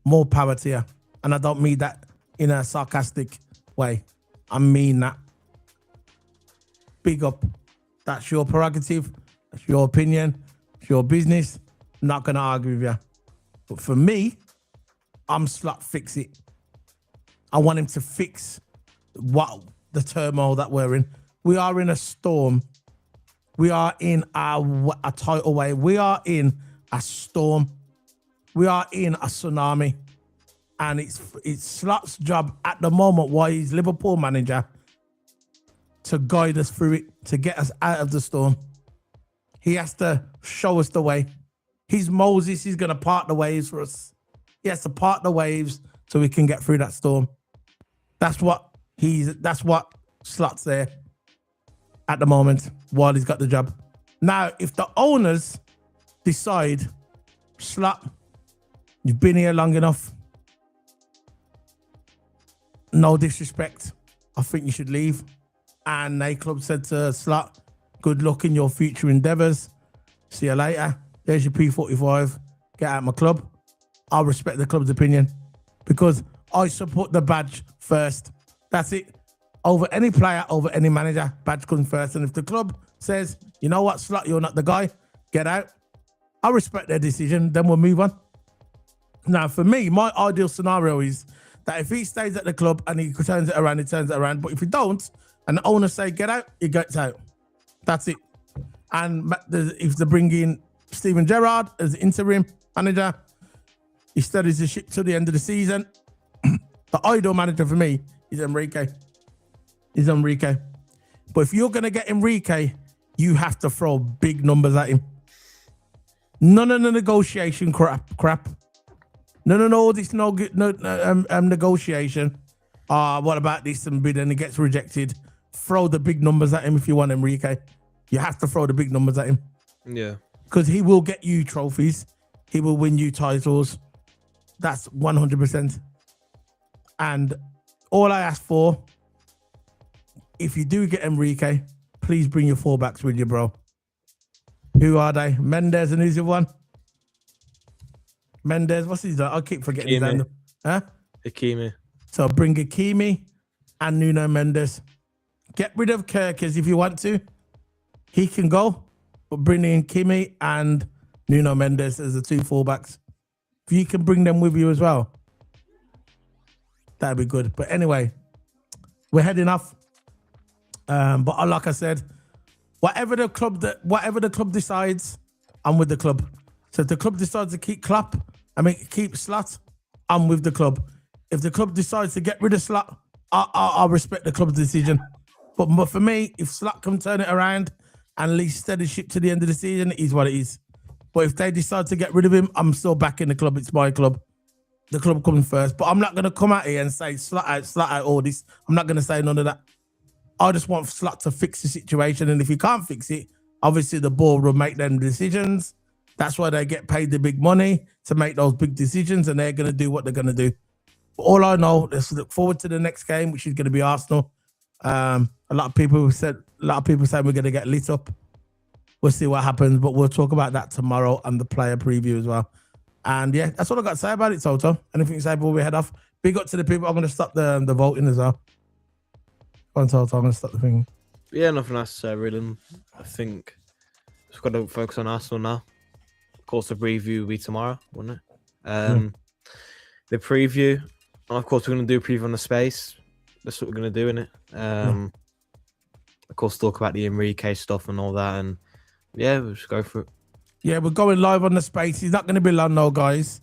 More power to you. And I don't mean that in a sarcastic way. I mean that. Big up. That's your prerogative. That's your opinion. It's your business. I'm not going to argue with you. But for me, I'm Slot fix it. I want him to fix what the turmoil that we're in. We are in a storm. We are in a tidal wave. We are in a storm. We are in a tsunami. And it's Slot's job at the moment, while he's Liverpool manager, to guide us through it, to get us out of the storm. He has to show us the way. He's Moses. He's going to part the waves for us. He has to part the waves so we can get through that storm. That's what Slot's there. at the moment while he's got the job. Now, if the owners decide, Slot, you've been here long enough, no disrespect, I think you should leave. And the club said to Slot, good luck in your future endeavours. See you later. There's your P45. Get out of my club. I'll respect the club's opinion because I support the badge first. That's it. Over any player, over any manager, badge comes first. And if the club says, you know what, Slot, you're not the guy, get out, I respect their decision, then we'll move on. Now, for me, my ideal scenario is that if he stays at the club and he turns it around, he turns it around. But if he don't, and the owner say, get out, he gets out. That's it. And if they bring in Steven Gerrard as interim manager, he steadies the ship to the end of the season. The ideal manager for me is Enrique. But if you're going to get Enrique, you have to throw big numbers at him. None of the negotiation crap. No, all this negotiation. What about this and bid and it gets rejected? Throw the big numbers at him if you want Enrique. You have to throw the big numbers at him. Yeah. Because he will get you trophies. He will win you titles. That's 100%. And all I ask for, if you do get Enrique, please bring your fullbacks with you, bro. Who are they? Mendes and who's the one? Mendes, what's his name? I keep forgetting his name. Huh? Hakimi. So bring Hakimi and Nuno Mendes. Get rid of Kirkers if you want to. He can go, but bring in Kimi and Nuno Mendes as the two fullbacks. If you can bring them with you as well, that'd be good. But anyway, we're heading off. But like I said, whatever the club decides, I'm with the club. So if the club decides to keep Slot, I'm with the club. If the club decides to get rid of Slot, I'll respect the club's decision. But for me, if Slot can turn it around and at least steady ship to the end of the season, it is what it is. But if they decide to get rid of him, I'm still back in the club. It's my club. The club comes first. But I'm not going to come out here and say Slot out, all this. I'm not going to say none of that. I just want Slot to fix the situation. And if he can't fix it, obviously the board will make them decisions. That's why they get paid the big money to make those big decisions, and they're going to do what they're going to do. But all I know, let's look forward to the next game, which is going to be Arsenal. A lot of people say we're going to get lit up. We'll see what happens, but we'll talk about that tomorrow and the player preview as well. And yeah, that's all I got to say about it, Toto. Anything to say before we head off? Big up to the people. I'm going to stop the voting as well. Go on, Toto. I'm going to stop the thing. Yeah, nothing else to say, really. I think we've got to focus on Arsenal now. Of course, the preview will be tomorrow, wouldn't it? The preview, and of course, we're going to do a preview on the space. That's what we're going to do, innit? Of course, talk about the Enrique stuff and all that, and yeah, we'll just go for it. Yeah, we're going live on the space. He's not going to be long, no, guys.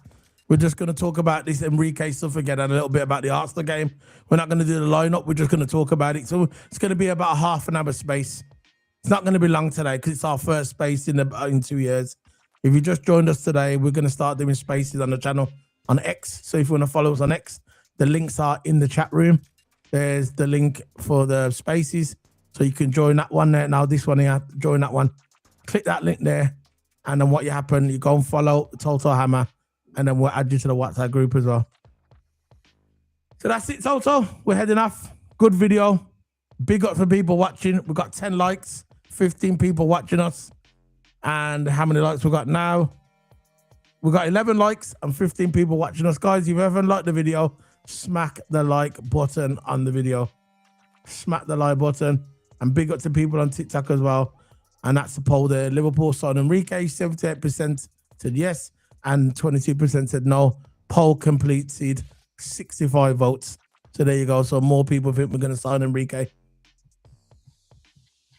We're just going to talk about this Enrique stuff again and a little bit about the Arsenal game. We're not going to do the lineup. We're just going to talk about it. So it's going to be about half an hour space. It's not going to be long today because it's our first space in 2 years. If you just joined us today, we're going to start doing spaces on the channel on X. So if you want to follow us on X, the links are in the chat room. There's the link for the spaces. So you can join that one there. Now this one here, join that one. Click that link there. And then what you happen, you go and follow Toto Hammer. And then we'll add you to the WhatsApp group as well. So that's it, Toto. We're heading off. Good video. Big up for people watching. We've got 10 likes, 15 people watching us. And how many likes we got now? We got 11 likes and 15 people watching us. Guys, if you haven't liked the video, smack the like button on the video. Smack the like button. And big up to people on TikTok as well. And that's the poll there. Liverpool signed Enrique, 78% said yes. And 22% said no. Poll completed, 65 votes. So there you go. So more people think we're going to sign Enrique.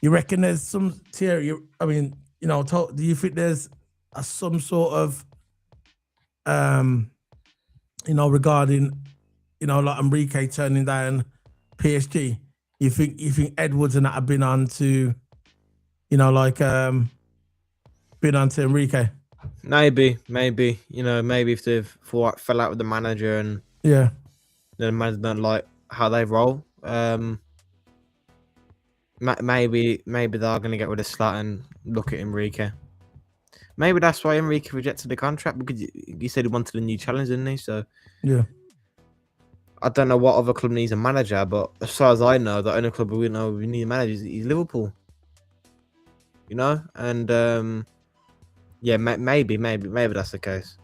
You reckon there's some theory? I mean, you know, do you think there's some sort of, you know, regarding, you know, like Enrique turning down PSG? You think Edwards and that have been on to, you know, like been on to Enrique? Maybe, you know, maybe if they've fell out with the manager and yeah, the manager don't like how they roll. maybe they're going to get rid of Slot and look at Enrique. Maybe that's why Enrique rejected the contract, because he said he wanted a new challenge, didn't he? So Yeah. I don't know what other club needs a manager, but as far as I know, the only club we know we need a manager is Liverpool. You know, and yeah, maybe that's the case.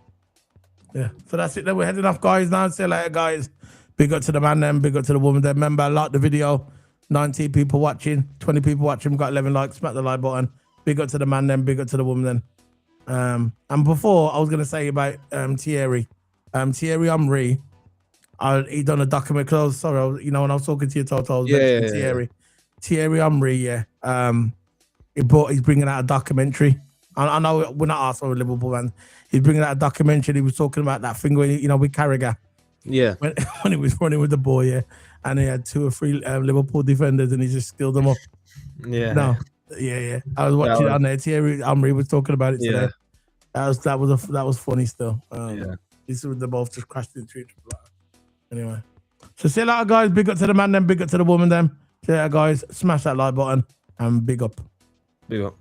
Yeah. So that's it. Then we're heading off, guys. Now, see you later, guys. Big up to the man, then. Big up to the woman. Then remember, like the video. 19 people watching, 20 people watching. We've got 11 likes. Smack the like button. Big up to the man, then. Big up to the woman, then. And before I was gonna say about Thierry Henry, he done a document. Cause sorry, when I was talking to you, Toto, I was mentioning Thierry Henry. Yeah, he's bringing out a documentary. I know we're not Arsenal, Liverpool fans. He's bringing out a documentary. He was talking about that thing with Carragher. Yeah, when he was running with the ball, yeah, and he had 2 or 3 Liverpool defenders, and he just skilled them up. Yeah, yeah. I was watching it on there. Thierry Henry was talking about it today. That was funny still. These were both just crashed into each other. Anyway, so see you later, guys. Big up to the man, then. Big up to the woman, then. See you later, guys. Smash that like button and big up. Big up.